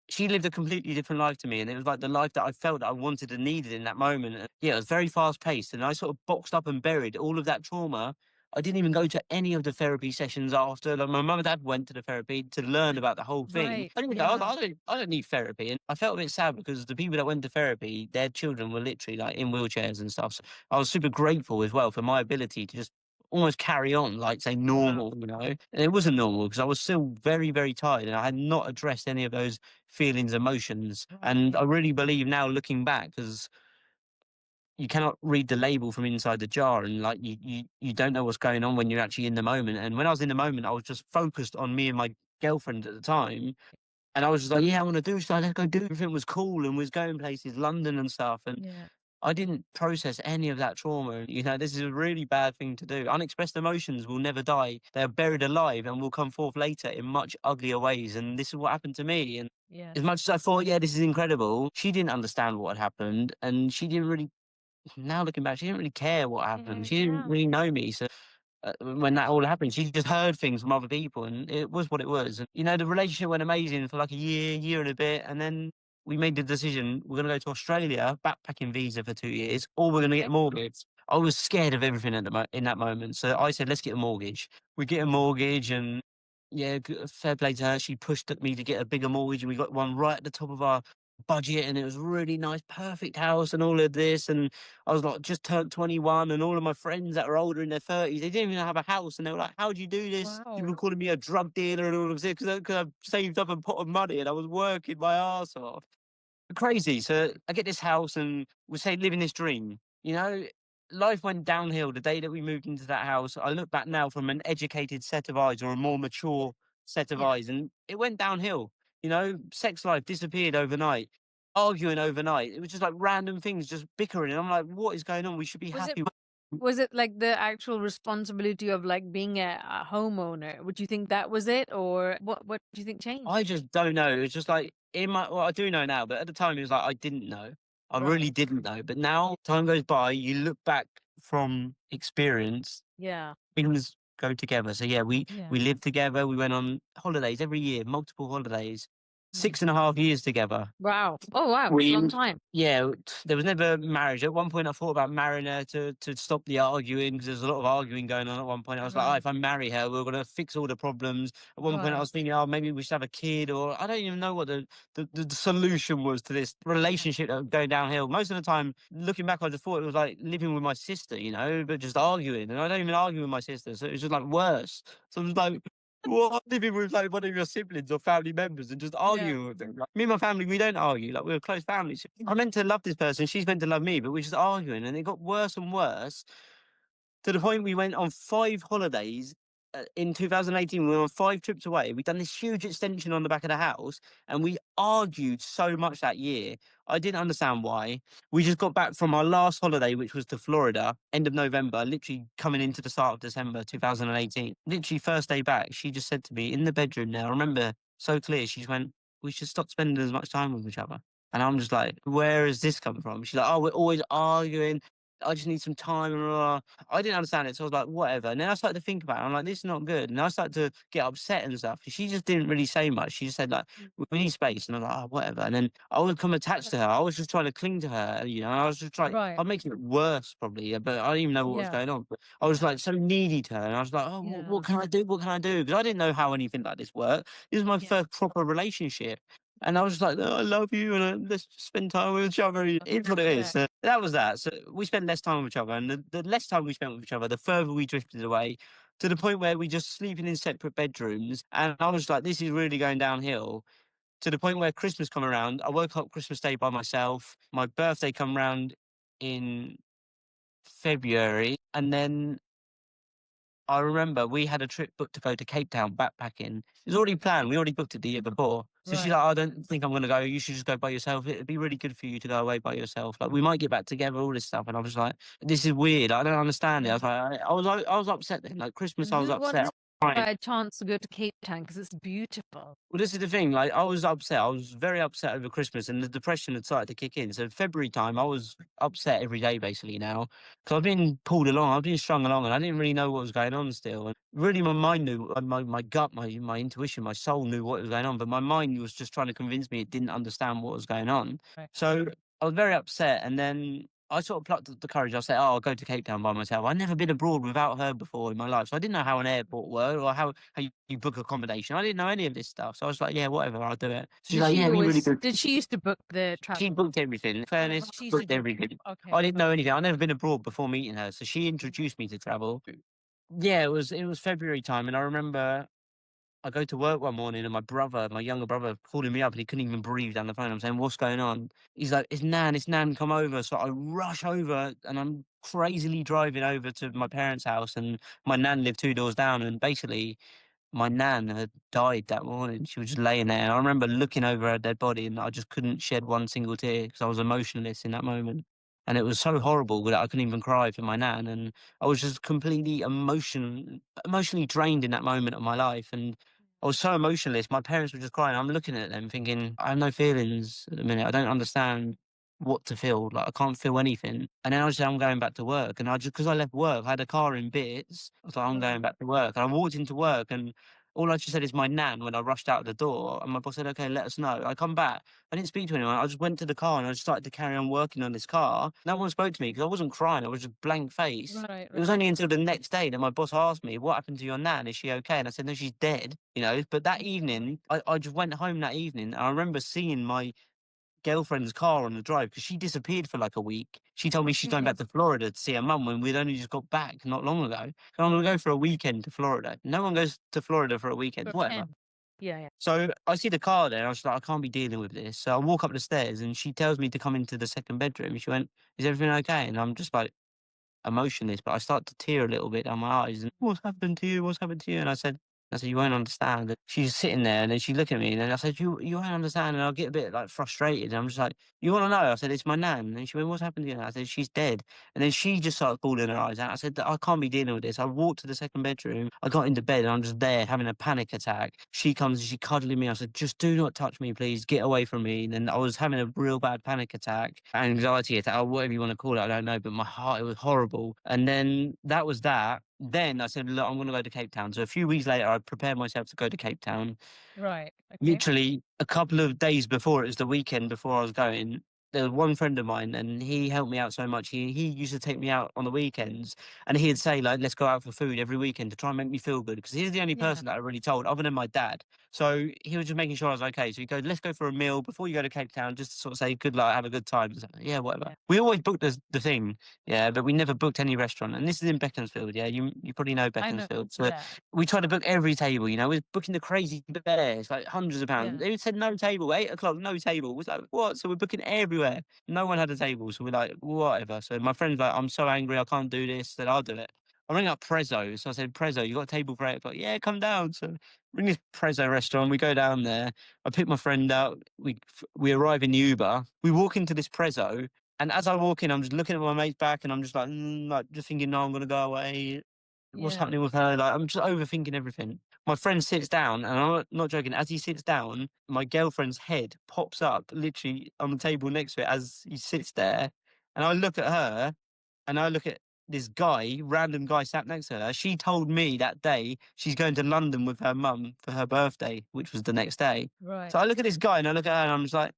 she lived a completely different life to me, and it was like the life that I felt that I wanted and needed in that moment. And yeah, it was very fast paced, and I sort of boxed up and buried all of that trauma. I didn't even go to any of the therapy sessions after. Like my mum and dad went to the therapy to learn about the whole thing. right. I didn't go. I was Yeah. like, I don't need therapy, and I felt a bit sad because the people that went to therapy, their children were literally like in wheelchairs and stuff. So I was super grateful as well for my ability to just almost carry on like say Wow. normal, and it wasn't normal because I was still very, very tired and I had not addressed any of those feelings, emotions. And I Right. really believe now looking back, because you cannot read the label from inside the jar and like you don't know what's going on when you're actually in the moment. And when I was in the moment, I was just focused on me and my girlfriend at the time. And I was just like, yeah, I want to do stuff. Let's go do everything was cool and was going places, London and stuff. And Yeah. I didn't process any of that trauma. This is a really bad thing to do. Unexpressed emotions will never die. They're buried alive and will come forth later in much uglier ways. And this is what happened to me. And Yeah. as much as I thought, yeah, this is incredible, she didn't understand what had happened. And she didn't really, now looking back, she didn't really care what happened. Yeah. She didn't Yeah. really know me. So when that all happened, she just heard things from other people, and it was what it was. And the relationship went amazing for like a year and a bit, and then we made the decision we're going to go to Australia, backpacking visa for 2 years, or we're going to get Okay. a mortgage. I was scared of everything in that moment, so I said, "Let's get a mortgage." We get a mortgage, and yeah, fair play to her. She pushed me to get a bigger mortgage, and we got one right at the top of our budget, and it was really nice, perfect house, and all of this. And I was like, just turned 21, and all of my friends that were older in their 30s, they didn't even have a house, and they were like, "How do you do this?" People Wow. were calling me a drug dealer and all of this because I've saved up a pot of money and I was working my ass off. Crazy. So I get this house and we say living this dream. Life went downhill the day that we moved into that house. I look back now from an educated set of eyes or a more mature set of Yeah. eyes, and it went downhill. Sex life disappeared overnight, arguing overnight. It was just like random things, just bickering. And I'm like, what is going on? We should be Was it happy. was it like the actual responsibility of like being a homeowner? Would you think that was it, or what do you think changed? I just don't know. It's just like well, I do know now, but at the time it was like I didn't know. I Right. really didn't know. But now time goes by, you look back from experience, Yeah. things go together. So yeah, Yeah. we lived together. We went on holidays every year, multiple holidays, Mm. 6.5 years together. Wow. Oh wow. It's a long We time. Yeah, there was never marriage. At one point, I thought about marrying her to stop the arguing because there's a lot of arguing going on. At one point, I was like, oh, Right. if I marry her, we're gonna fix all the problems. At one point, I Right. was thinking, oh, maybe we should have a kid, or I don't even know what the solution was to this Yeah. relationship that was going downhill. Most of the time, looking back, I just thought it was like living with my sister, but just arguing, and I don't even argue with my sister, so it was just like worse. So it was like, what, living with like one of your siblings or family members and just Yeah. arguing with them? Like, me and my family, we don't argue. Like we're a close family. So I'm meant to love this person. She's meant to love me, but we're just arguing, and it got worse and worse to the point we went on 5 holidays. In 2018, we went on 5 trips away. We'd done this huge extension on the back of the house, and we argued so much that year. I didn't understand why. We just got back from our last holiday, which was to Florida, end of November, literally coming into the start of December 2018. Literally, first day back, she just said to me in the bedroom now, I remember so clear, she just went, "We should stop spending as much time with each other." And I'm just like, where has this come from? She's like, "Oh, we're always arguing." I just need some time. I didn't understand it. So I was like, whatever. And then I started to think about it. I'm like, this is not good. And I started to get upset and stuff. She just didn't really say much. She just said, like, we need space. And I was like, oh, whatever. And then I would become attached to her. I was just trying to cling to her, I was just trying, Right. I'm making it worse probably, but I didn't even know what was going on. But I was like so needy to her. And I was like, oh, what can I do? What can I do? Because I didn't know how anything like this worked. This is my first proper relationship. And I was just like, oh, I love you, and let's spend time with each other. It's what it is. So that was that. So we spent less time with each other, and the less time we spent with each other, the further we drifted away, to the point where we just sleeping in separate bedrooms. And I was like, this is really going downhill. To the point where Christmas come around, I woke up Christmas Day by myself. My birthday come around in February, and then I remember we had a trip booked to go to Cape Town backpacking. It was already planned. We already booked it the year before. So she's like, I don't think I'm going to go. You should just go by yourself. It'd be really good for you to go away by yourself. Like, we might get back together, all this stuff. And I was like, this is weird. I don't understand it. I was like, I was upset then. Like, Christmas, I was upset. A chance to go to Cape Town because it's beautiful. Well, this is the thing. Like, I was upset. I was very upset over Christmas, and the depression had started to kick in. So February time, I was upset every day basically now, because I've been pulled along, I've been strung along, and I didn't really know what was going on still. And really, my mind knew, my gut, my intuition, my soul knew what was going on, but my mind was just trying to convince me it didn't understand what was going on. So I was very upset, and then I sort of plucked up the courage. I said, oh, I'll go to Cape Town by myself. I'd never been abroad without her before in my life. So I didn't know how an airport worked or how you book accommodation. I didn't know any of this stuff. So I was like, yeah, whatever, I'll do it. So she's like, yeah, we really good. Did she used to book the travel? She booked everything. In fairness, she booked everything. Okay. I didn't know anything. I'd never been abroad before meeting her. So she introduced me to travel. Yeah, it was February time. And I remember I go to work one morning and my younger brother, calling me up and he couldn't even breathe down the phone. I'm saying, what's going on? He's like, it's Nan, come over. So I rush over and I'm crazily driving over to my parents' house, and my Nan lived 2 doors down, and basically my Nan had died that morning. She was just laying there. And I remember looking over her dead body and I just couldn't shed one single tear because I was emotionless in that moment. And it was so horrible that I couldn't even cry for my Nan. And I was just completely emotionally drained in that moment of my life. And I was so emotionless. My parents were just crying. I'm looking at them thinking, I have no feelings at the minute. I don't understand what to feel. Like, I can't feel anything. And then I said, I'm going back to work. And because I left work, I had a car in bits. I was like, I'm going back to work. And I walked into work, and all I just said is my Nan when I rushed out the door. And my boss said, okay, let us know. I come back. I didn't speak to anyone. I just went to the car and I just started to carry on working on this car. No one spoke to me because I wasn't crying. I was just blank face. It was only until the next day that my boss asked me, what happened to your Nan? Is she okay? And I said, no, she's dead. But that evening, I just went home that evening. And I remember seeing my girlfriend's car on the drive because she disappeared for like a week. She told me she's going back to Florida to see her mum when we'd only just got back not long ago. So I'm going to go for a weekend to Florida. No one goes to Florida for a weekend, whatever. Yeah. So I see the car there. I was like, I can't be dealing with this. So I walk up the stairs and she tells me to come into the second bedroom. She went, is everything okay? And I'm just like emotionless, but I start to tear a little bit down my eyes. And what's happened to you? What's happened to you? And I said, you won't understand. And she's sitting there and then she looked at me and then I said, you won't understand. And I'll get a bit like frustrated. And I'm just like, you want to know? I said, it's my Nan. And she went, what's happened to you? And I said, she's dead. And then she just started bawling her eyes out. I said, I can't be dealing with this. I walked to the second bedroom. I got into bed and I'm just there having a panic attack. She comes and she cuddling me. I said, just do not touch me, please. Get away from me. And then I was having a real bad panic attack, anxiety attack, or whatever you want to call it. I don't know. But my heart, it was horrible. And then that was that. Then I said, look, I'm going to go to Cape Town. So a few weeks later, I prepared myself to go to Cape Town. Right. Okay. Literally a couple of days before, it was the weekend before I was going, there was one friend of mine and he helped me out so much. He used to take me out on the weekends and he'd say, like, let's go out for food every weekend to try and make me feel good. Because he's the only person that I really told, other than my dad. So he was just making sure I was okay. So he goes, let's go for a meal before you go to Cape Town, just to sort of say, good luck, have a good time. So, yeah, whatever. Yeah. We always booked the thing, but we never booked any restaurant. And this is in Beaconsfield, you probably know Beaconsfield. So we tried to book every table, we're booking the crazy bears, like hundreds of pounds. They said no table, 8 o'clock, no table. It was like, what? So we're booking everywhere. No one had a table, so we're like, whatever. So my friend's like, I'm so angry, I can't do this. I said, I'll do it. I rang up Prezzo. So I said, Prezzo, you got a table for 8 o'clock? Yeah, come down. So ring this Prezzo restaurant. We go down there. I pick my friend up. We arrive in the Uber. We walk into this Prezzo. And as I walk in, I'm just looking at my mate's back and I'm just like just thinking, no, I'm going to go away. What's happening with her? Like, I'm just overthinking everything. My friend sits down, and I'm not joking. As he sits down, my girlfriend's head pops up literally on the table next to it as he sits there. And I look at her, and I look at this guy, random guy sat next to her. She told me that day she's going to London with her mum for her birthday, which was the next day. Right. So I look at this guy and I look at her and I'm just like,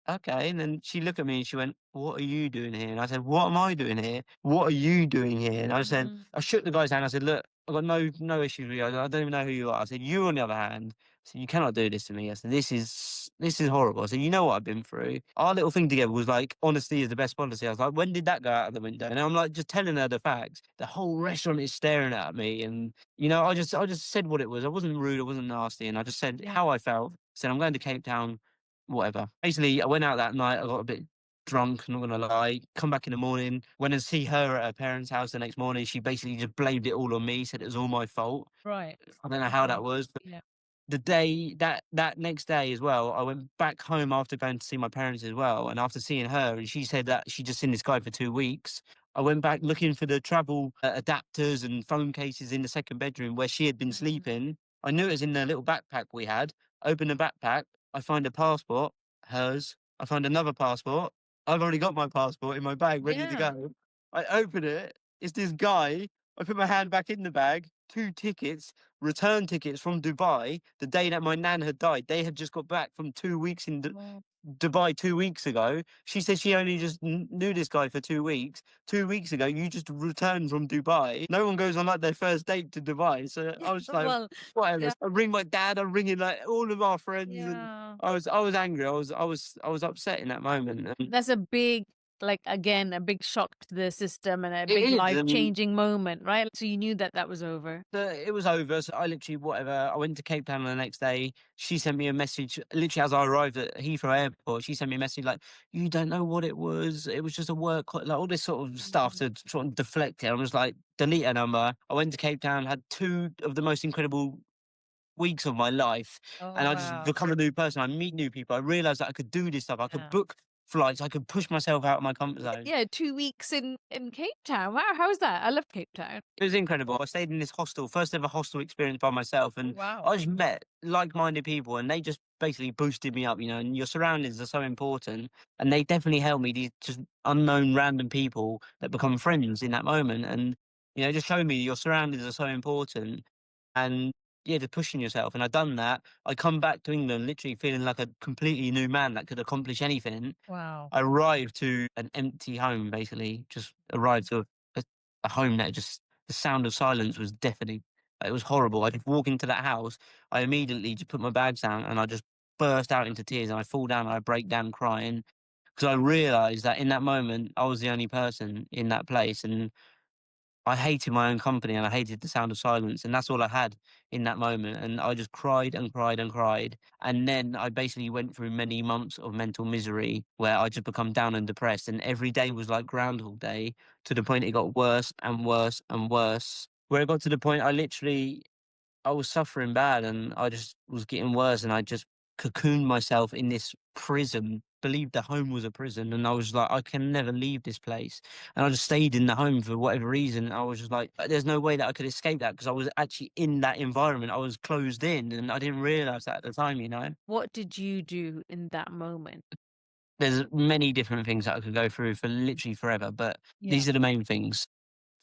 okay. And then she looked at me and she went, "What are you doing here?" And I said, "What am I doing here? What are you doing here?" And I said, Mhm. I shook the guy's hand. I said, "Look, I've got no issues with you. I don't even know who you are." I said, "You, on the other hand," I said, "you cannot do this to me." I said, "This is horrible." I said, "You know what I've been through." Our little thing together was like, honesty is the best policy. I was like, when did that go out of the window? And I'm like, just telling her the facts. The whole restaurant is staring at me. And, I just said what it was. I wasn't rude. I wasn't nasty. And I just said how I felt. Said, I'm going to Cape Town, whatever. Basically, I went out that night. I got a bit drunk, not gonna lie. Come back in the morning, went and see her at her parents' house the next morning. She basically just blamed it all on me, said it was all my fault. Right. I don't know how that Okay. was, but Yeah. the day that next day as well, I went back home after going to see my parents as well. And after seeing her, and she said that she just seen this guy for 2 weeks. I went back looking for the travel adapters and phone cases in the second bedroom where she had been Mhm. sleeping. I knew it was in the little backpack we had. Open the backpack, I find a passport, hers. I find another passport. I've already got my passport in my bag, ready to Yeah. go. I open it. It's this guy. I put my hand back in the bag. 2 tickets, return tickets from Dubai. The day that my nan had died, they had just got back from 2 weeks in Wow. Dubai 2 weeks ago. She said she only just knew this guy for 2 weeks. 2 weeks ago, you just returned from Dubai. No one goes on like their first date to Dubai. So I was like, Well, whatever. yeah. I ring my dad. I'm ringing like all of our friends, and Yeah. I was angry. I was upset in that moment. And That's a big, like, again, a big shock to the system and a it big is. life And changing moment, right? So you knew that that was over. it was over. So I literally, whatever. I went to Cape Town the next day. She sent me a message, literally as I arrived at Heathrow Airport. She sent me a message like, "You don't know what it was. It was just a like all this sort of stuff Mhm. to sort of deflect it." I was like, delete her number. I went to Cape Town, had two of the most incredible weeks of my life, Oh, and I just wow. become a new person. I meet new people. I realized that I could do this stuff. I could Yeah. book flights. I could push myself out of my comfort zone. Yeah, 2 weeks in Cape Town. Wow, how's that? I love Cape Town. It was incredible. I stayed in this hostel, first ever hostel experience by myself, Oh, and wow. I just met like-minded people, and they just basically boosted me up. And your surroundings are so important, and they definitely helped me. These just unknown, random people that become friends in that moment, and just showed me your surroundings are so important, and yeah, just pushing yourself. And I've done that. I come back to England literally feeling like a completely new man that could accomplish anything. Wow. I arrived to an empty home, basically. Just arrived to a home that just the sound of silence was deafening. It was horrible. I just walk into that house. I immediately just put my bags down and I just burst out into tears and I fall down and I break down crying because I realized that in that moment I was the only person in that place, and I hated my own company and I hated the sound of silence. And that's all I had in that moment. And I just cried and cried and cried. And then I basically went through many months of mental misery where I just become down and depressed. And every day was like Groundhog Day, to the point it got worse and worse and worse. Where it got to the point I was suffering bad and I just was getting worse, and I just cocooned myself in this prison, believed the home was a prison, and I was like, I can never leave this place. And I just stayed in the home for whatever reason. I was just like, there's no way that I could escape that because I was actually in that environment. I was closed in and I didn't realize that at the time. What did you do in that moment? There's many different things that I could go through for literally forever, but Yeah. these are the main things.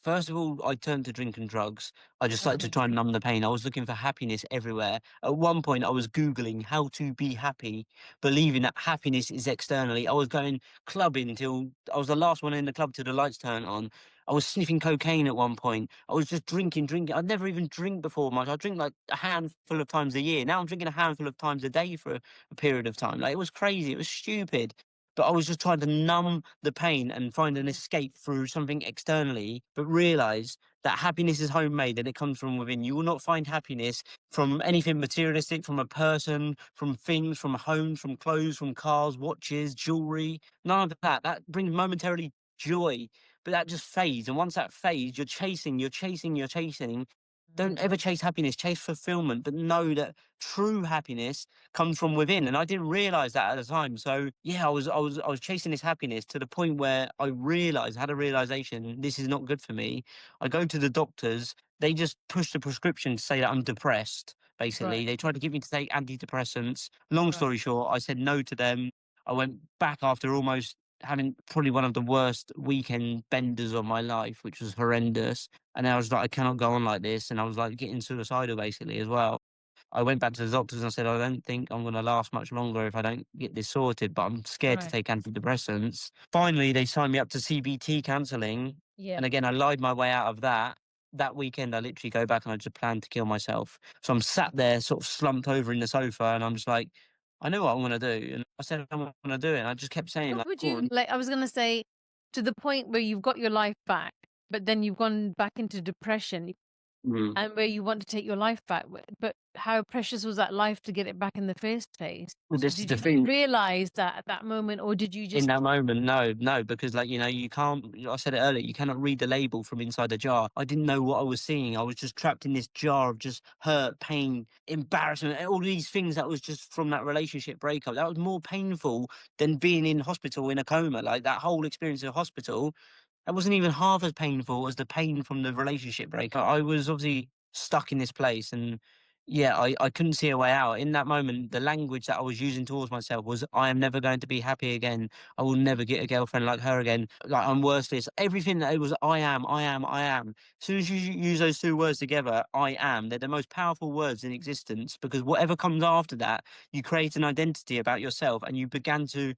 First of all, I turned to drink and drugs. I just started to Okay. try and numb the pain. I was looking for happiness everywhere. At one point, I was Googling how to be happy, believing that happiness is externally. I was going clubbing until I was the last one in the club till the lights turned on. I was sniffing cocaine at one point. I was just drinking. I'd never even drink before much. I drink like a handful of times a year. Now I'm drinking a handful of times a day for a period of time. Like, it was crazy. It was stupid. But I was just trying to numb the pain and find an escape through something externally, but realize that happiness is homemade and it comes from within. You will not find happiness from anything materialistic, from a person, from things, from homes, from clothes, from cars, watches, jewelry. None of that. That brings momentarily joy, but that just fades. And once that fades, you're chasing, you're chasing, you're chasing. Don't Mm. ever chase happiness, chase fulfillment, but know that true happiness comes from within. And I didn't realize that at the time. So yeah, I was chasing this happiness to the point where I realized, had a realization, this is not good for me. I go to the doctors, they just push the prescription to say that I'm depressed. Basically, Right. they tried to get me to take antidepressants. Long Right. story short, I said no to them. I went back after almost having probably one of the worst weekend benders of my life, which was horrendous. And I was like, I cannot go on like this. And I was like getting suicidal basically as well. I went back to the doctors and I said, I don't think I'm going to last much longer if I don't get this sorted, but I'm scared to Right. take antidepressants. Finally, they signed me up to CBT counselling. Yeah. And again, I lied my way out of that. That weekend, I literally go back and I just plan to kill myself. So I'm sat there sort of slumped over in the sofa and I'm just like, I know what I'm going to do. And I said, I'm going to do it. And I just kept saying, What like, would go you on. like? I was gonna say to the point where you've got your life back, but then you've gone back into depression Mm. and where you want to take your life back. But how precious was that life to get it back in the first place? Well, So this is did the you thing. realize that at that moment, or did you In just that moment, no, because like, you can't, I said it earlier, you cannot read the label from inside the jar. I didn't know what I was seeing. I was just trapped in this jar of just hurt, pain, embarrassment, all these things that was just from that relationship breakup. That was more painful than being in hospital in a coma. Like that whole experience of hospital, that wasn't even half as painful as the pain from the relationship breakup. I was obviously stuck in this place and yeah, I couldn't see a way out. In that moment, the language that I was using towards myself was, I am never going to be happy again. I will never get a girlfriend like her again. Like, I'm worthless. Everything that it was, I am, I am, I am. As soon as you use those two words together, I am, they're the most powerful words in existence because whatever comes after that, you create an identity about yourself and you began to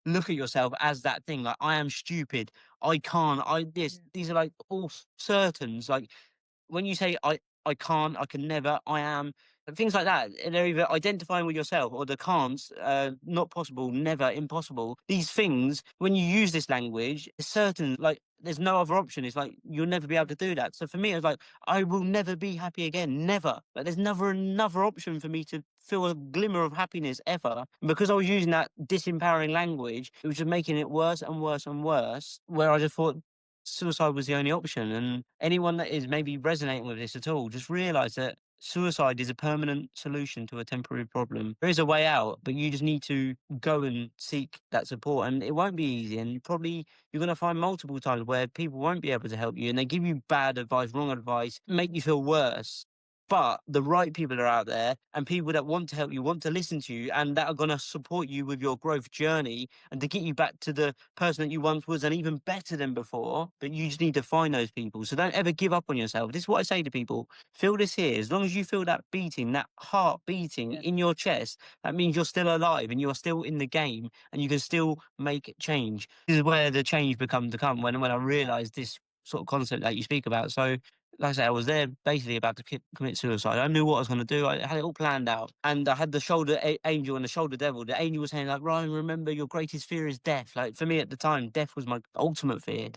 look at yourself as that thing. Like, I am stupid. I can't. These are like all certains. Like, when you say I can't, I can never, I am, and things like that, and they're either identifying with yourself or the can'ts, not possible, never, impossible. These things, when you use this language, it's certain, like there's no other option. It's like you'll never be able to do that. So for me, it was like I will never be happy again, never. Like there's never another option for me to feel a glimmer of happiness ever. And because I was using that disempowering language, it was just making it worse and worse and worse. Where I just thought suicide was the only option. And anyone that is maybe resonating with this at all, just realize that suicide is a permanent solution to a temporary problem. There is a way out, but you just need to go and seek that support. And it won't be easy. And you're going to find multiple times where people won't be able to help you and they give you bad advice, wrong advice, make you feel worse. But the right people are out there and people that want to help you, want to listen to you, and that are going to support you with your growth journey and to get you back to the person that you once was and even better than before. But you just need to find those people. So don't ever give up on yourself. This is what I say to people. Feel this here. As long as you feel that beating, that heart beating in your chest, that means you're still alive and you're still in the game and you can still make change. This is where the change becomes to come when I realized this sort of concept that you speak about. So like I said, I was there basically about to commit suicide. I knew what I was going to do. I had it all planned out. And I had the shoulder angel and the shoulder devil. The angel was saying, like, Ryan, remember your greatest fear is death. Like, for me at the time, death was my ultimate fear.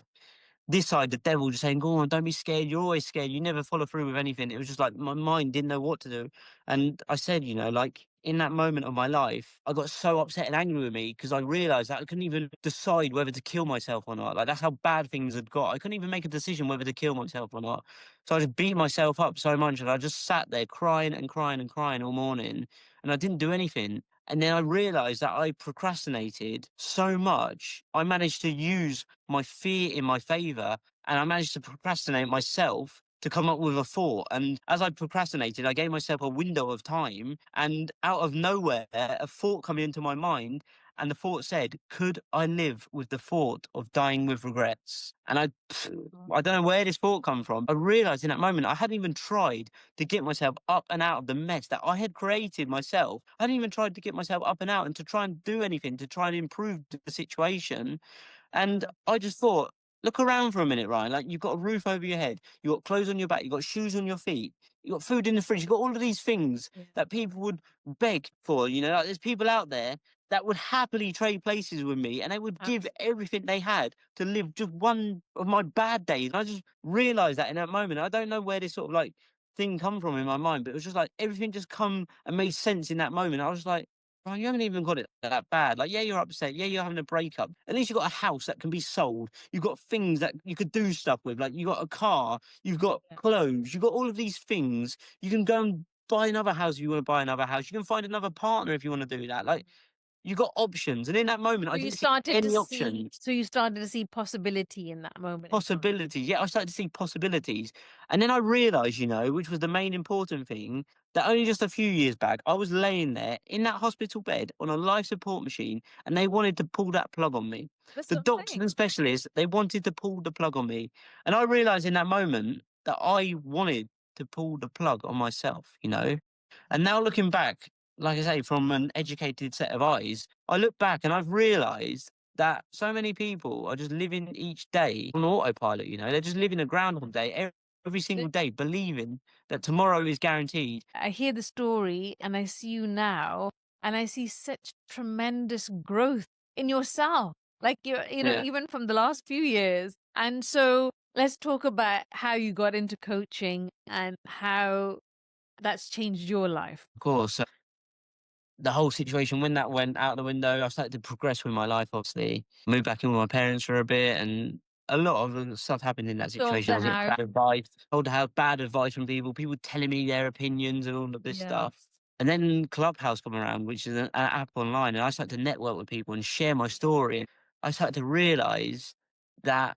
This side, the devil just saying, go on, don't be scared. You're always scared. You never follow through with anything. It was just like my mind didn't know what to do. And I said, like in that moment of my life, I got so upset and angry with me because I realized that I couldn't even decide whether to kill myself or not. Like that's how bad things had got. I couldn't even make a decision whether to kill myself or not. So I just beat myself up so much that I just sat there crying and crying and crying all morning and I didn't do anything. And then I realized that I procrastinated so much, I managed to use my fear in my favor and I managed to procrastinate myself to come up with a thought. And as I procrastinated, I gave myself a window of time and out of nowhere, a thought came into my mind. And the thought said, could I live with the thought of dying with regrets? And I don't know where this thought come from. I realized in that moment, I hadn't even tried to get myself up and out of the mess that I had created myself. I hadn't even tried to get myself up and out and to try and do anything to try and improve the situation. And I just thought, look around for a minute, Ryan. Like you've got a roof over your head, you've got clothes on your back, you've got shoes on your feet, you've got food in the fridge, you've got all of these things that people would beg for. Like there's people out there that would happily trade places with me and they would give everything they had to live just one of my bad days. And I just realized that in that moment. I don't know where this sort of like thing come from in my mind, but it was just like everything just come and made sense in that moment. I was like, Ryan, you haven't even got it that bad. Like, yeah, you're upset. Yeah, you're having a breakup. At least you've got a house that can be sold. You've got things that you could do stuff with. Like, you've got a car. You've got clothes. You've got all of these things. You can go and buy another house if you want to buy another house. You can find another partner if you want to do that. Like, you got options. And in that moment, So I you didn't see started to any see. options. So you started to see possibility in that moment in time. Possibilities. Yeah, I started to see possibilities. And then I realized, which was the main important thing, that only just a few years back, I was laying there in that hospital bed on a life support machine and they wanted to pull that plug on me. That's The what I'm doctors saying. and specialists, they wanted to pull the plug on me. And I realized in that moment that I wanted to pull the plug on myself. And now looking back, like I say, from an educated set of eyes, I look back and I've realized that so many people are just living each day on autopilot. They're just living a groundhog day every single day, believing that tomorrow is guaranteed. I hear the story and I see you now and I see such tremendous growth in yourself. Like Yeah, even from the last few years. And so let's talk about how you got into coaching and how that's changed your life. of course. The whole situation, when that went out the window, I started to progress with my life, obviously. Moved back in with my parents for a bit, and a lot of the stuff happened in that Sold situation. I the was getting house. bad advice, told to have bad advice from people telling me their opinions and all of this Yeah. stuff. And then Clubhouse come around, which is an app online, and I started to network with people and share my story. I started to realize that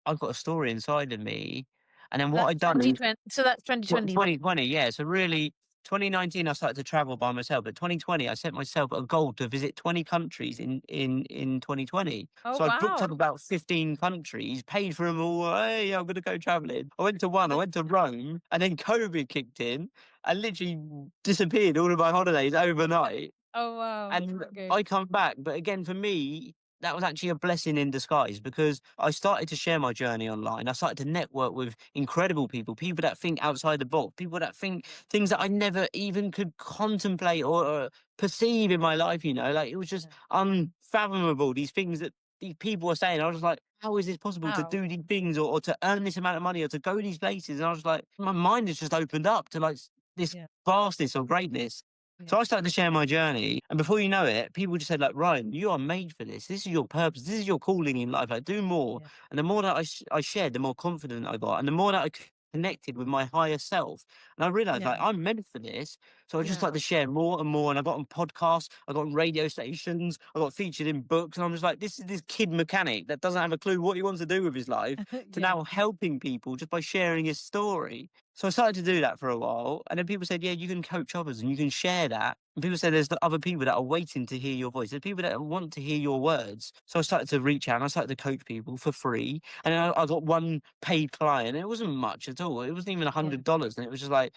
I've got a story inside of me. And then what That's I'd done is 2020. So that's 2020. 2020, yeah. So really, 2019, I started to travel by myself. But 2020, I set myself a goal to visit 20 countries in 2020. Oh, So I booked wow. up about 15 countries, paid for them all. Hey, I'm going to go traveling. I went to one, I went to Rome, and then COVID kicked in and literally disappeared all of my holidays overnight. Oh, wow. And Okay. I come back. But again, for me, that was actually a blessing in disguise because I started to share my journey online. I started to network with incredible people that think outside the box, people that think things that I never even could contemplate or perceive in my life. Like it was just unfathomable, these things that these people were saying. I was like, how is this possible to Wow. do these things or to earn this amount of money or to go these places? And I was like, my mind has just opened up to like this Yeah. vastness of greatness. So I started to share my journey, and before you know it, people just said, like, Ryan, you are made for this. This is your purpose. This is your calling in life. Like, do more. Yeah. And the more that I shared, the more confident I got, and the more that I connected with my higher self. And I realized, like, I'm meant for this. So I just Yeah. started to share more and more. And I got on podcasts, I got on radio stations, I got featured in books. And I'm just like, this is this kid mechanic that doesn't have a clue what he wants to do with his life to Yeah. now helping people just by sharing his story. So I started to do that for a while. And then people said, yeah, you can coach others and you can share that. And people said there's the other people that are waiting to hear your voice. There's people that want to hear your words. So I started to reach out and I started to coach people for free. And then I got one paid client. It wasn't much at all. It wasn't even $100. And it was just like,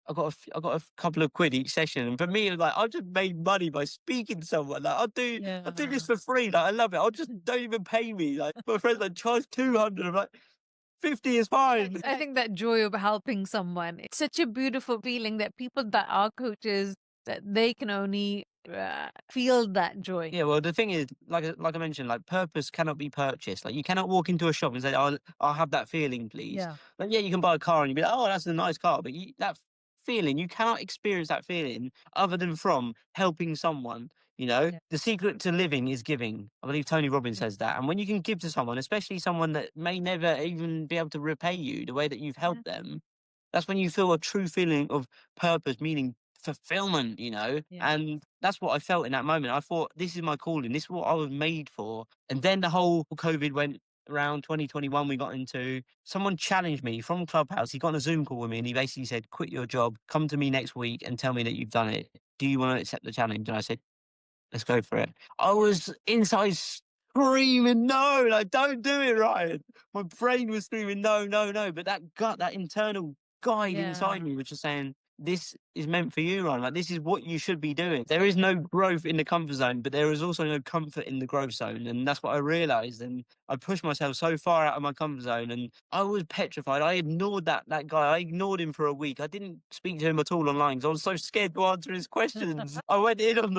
I got a couple of quid each session. And for me, it was like, I just made money by speaking to someone. Like, I'll do this for free. Like, I love it. I'll just don't even pay me. Like, my friends like, charge 200. I'm like, 50 is fine. I think that joy of helping someone, it's such a beautiful feeling that people that are coaches, that they can only feel that joy. Yeah, well, the thing is, like I mentioned, like purpose cannot be purchased. Like you cannot walk into a shop and say, I'll have that feeling, please." Yeah. Like, yeah, you can buy a car and you be like, "Oh, that's a nice car," but that feeling, you cannot experience that feeling other than from helping someone. Yeah. The secret to living is giving. I believe Tony Robbins Yeah. says that. And when you can give to someone, especially someone that may never even be able to repay you the way that you've helped them, that's when you feel a true feeling of purpose, meaning fulfillment. Yeah. And that's what I felt in that moment. I thought, this is my calling, this is what I was made for. And then the whole COVID went around 2021, we got into, someone challenged me from Clubhouse. He got on a Zoom call with me and he basically said, quit your job, come to me next week and tell me that you've done it. Do you want to accept the challenge? And I said, let's go for it. I was inside screaming, no, like, don't do it, Ryan. My brain was screaming, no, no, no. But that gut, that internal guide inside me was just saying, this is meant for you, Ryan. Like, this is what you should be doing. There is no growth in the comfort zone, but there is also no comfort in the growth zone. And that's what I realized. And I pushed myself so far out of my comfort zone and I was petrified. I ignored that guy. I ignored him for a week. I didn't speak to him at all online because I was so scared to answer his questions. I went in on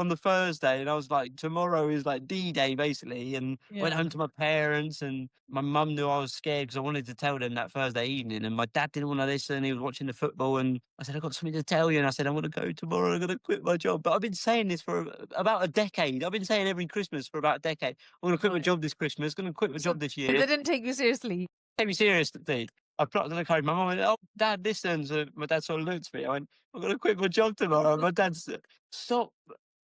the Thursday and I was like, tomorrow is like D-Day basically. And went home to my parents and my mum knew I was scared because I wanted to tell them that Thursday evening. And my dad didn't want to listen. He was watching the football and I said, I've got something to tell you. And I said, I'm going to go tomorrow. I'm going to quit my job. But I've been saying this for about a decade. I've been saying every Christmas for about a decade. I'm going to quit my job this Christmas. Going to quit my job this year. They didn't take you seriously. Take me seriously. I plucked on the code. My mum went, oh, Dad, listen. So my dad sort of looked at me. I went, I'm going to quit my job tomorrow. And my dad said, stop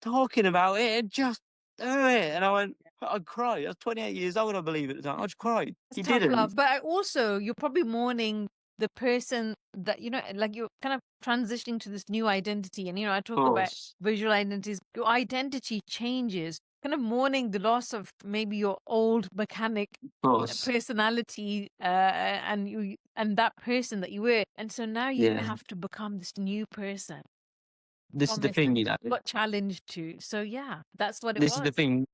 talking about it, just do it. And I went, I'd cry. I was 28 years old, I believe, at the time. I just cried. It's He tough didn't. love. But also, you're probably mourning the person that, like you're kind of transitioning to this new identity. And, I Of talk about course. visual identities. Your identity changes, kind of mourning the loss of maybe your old mechanic Of course. personality and that person that you were. And so now you Yeah. have to become this new person. This is the Promise. thing, Got challenged to. So yeah, that's what it This is the was. thing.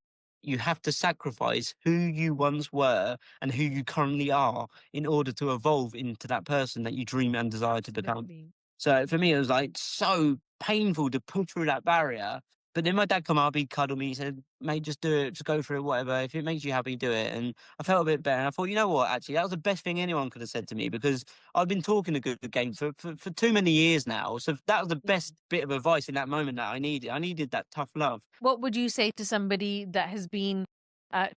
You have to sacrifice who you once were and who you currently are in order to evolve into that person that you dream and desire to become. Absolutely. So for me, it was like so painful to push through that barrier. But then my dad come up, he cuddled me, he said, mate, just do it, just go for it, whatever. If it makes you happy, do it. And I felt a bit better. And I thought, you know what, actually, that was the best thing anyone could have said to me because I've been talking a good game for too many years now. So that was the best bit of advice in that moment that I needed. I needed that tough love. What would you say to somebody that has been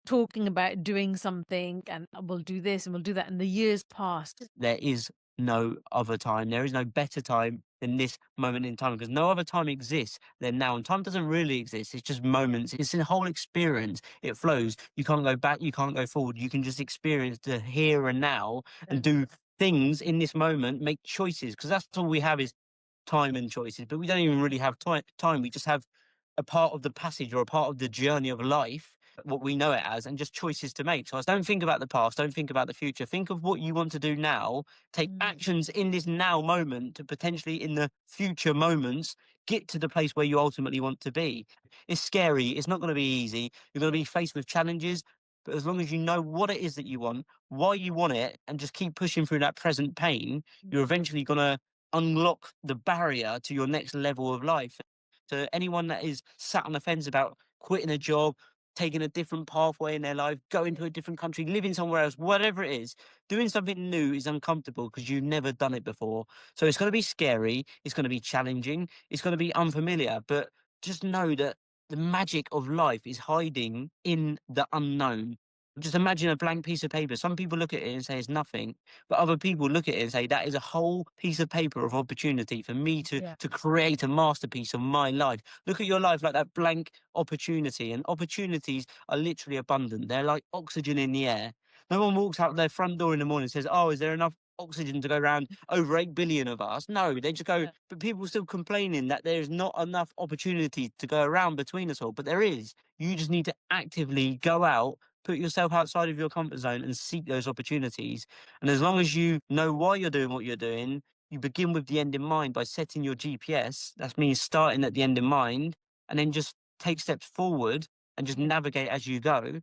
talking about doing something and we'll do this and we'll do that and the years passed? There is no other time. There is no better time than this moment in time because no other time exists than now. And time doesn't really exist. It's just moments. It's a whole experience. It flows. You can't go back. You can't go forward. You can just experience the here and now and do things in this moment, make choices because that's all we have is time and choices. But we don't even really have time. We just have a part of the passage or a part of the journey of life, what we know it as, and just choices to make. So I don't think about the past, don't think about the future. Think of what you want to do now. Take actions in this now moment to potentially in the future moments get to the place where you ultimately want to be. It's scary. It's not going to be easy. You're going to be faced with challenges. But as long as you know what it is that you want, why you want it, and just keep pushing through that present pain, you're eventually going to unlock the barrier to your next level of life. To anyone that is sat on the fence about quitting a job, taking a different pathway in their life, going to a different country, living somewhere else, whatever it is, doing something new is uncomfortable because you've never done it before. So it's going to be scary. It's going to be challenging. It's going to be unfamiliar. But just know that the magic of life is hiding in the unknown. Just imagine a blank piece of paper. Some people look at it and say it's nothing, but other people look at it and say that is a whole piece of paper of opportunity for me to create a masterpiece of my life. Look at your life like that blank opportunity, and opportunities are literally abundant. They're like oxygen in the air. No one walks out their front door in the morning and says, oh, is there enough oxygen to go around over 8 billion of us? No, they just go, but people are still complaining that there's not enough opportunity to go around between us all. But there is. You just need to actively go out, put yourself outside of your comfort zone and seek those opportunities. And as long as you know why you're doing what you're doing, you begin with the end in mind by setting your GPS. That means starting at the end in mind and then just take steps forward and just navigate as you go.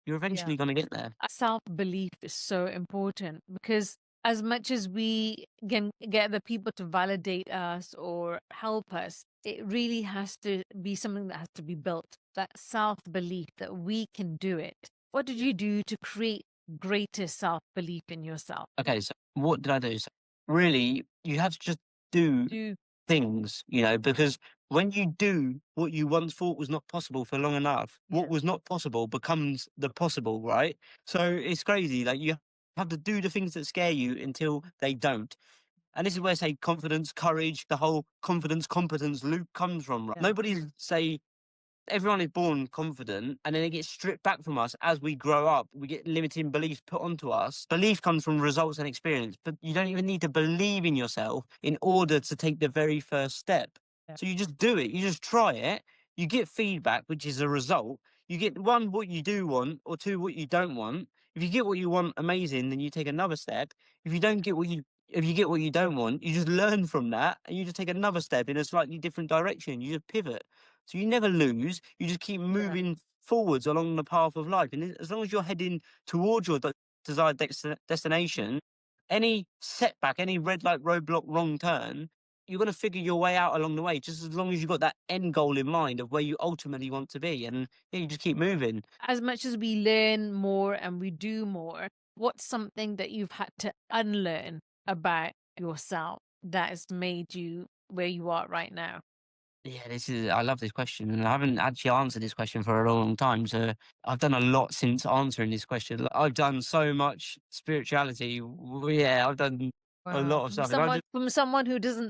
You're eventually going to get there. Self-belief is so important because as much as we can get the people to validate us or help us, it really has to be something that has to be built. That self-belief that we can do it. What did you do to create greater self-belief in yourself? Okay, so what did I do? So really, you have to just do things, because when you do what you once thought was not possible for long enough, what was not possible becomes the possible, right? So it's crazy. Like you have to do the things that scare you until they don't. And this is where, say, confidence, courage, the whole confidence, competence loop comes from. Right? Nobody say everyone is born confident and then it gets stripped back from us as we grow up. We get limiting beliefs put onto us. Belief comes from results and experience, but you don't even need to believe in yourself in order to take the very first step. So you just do it. You just try it. You get feedback, which is a result. You get one, what you do want, or two, what you don't want. If you get what you want, amazing, then you take another step. If you don't get if you get what you don't want, you just learn from that and you just take another step in a slightly different direction. You just pivot. So you never lose. You just keep moving forwards along the path of life. And as long as you're heading towards your desired destination, any setback, any red light, roadblock, wrong turn, you're going to figure your way out along the way, just as long as you've got that end goal in mind of where you ultimately want to be. And you just keep moving. As much as we learn more and we do more, what's something that you've had to unlearn about yourself that has made you where you are right now? Yeah, I love this question, and I haven't actually answered this question for a long time. So I've done a lot since answering this question. I've done so much spirituality. Yeah, I've done a lot of stuff. From someone who doesn't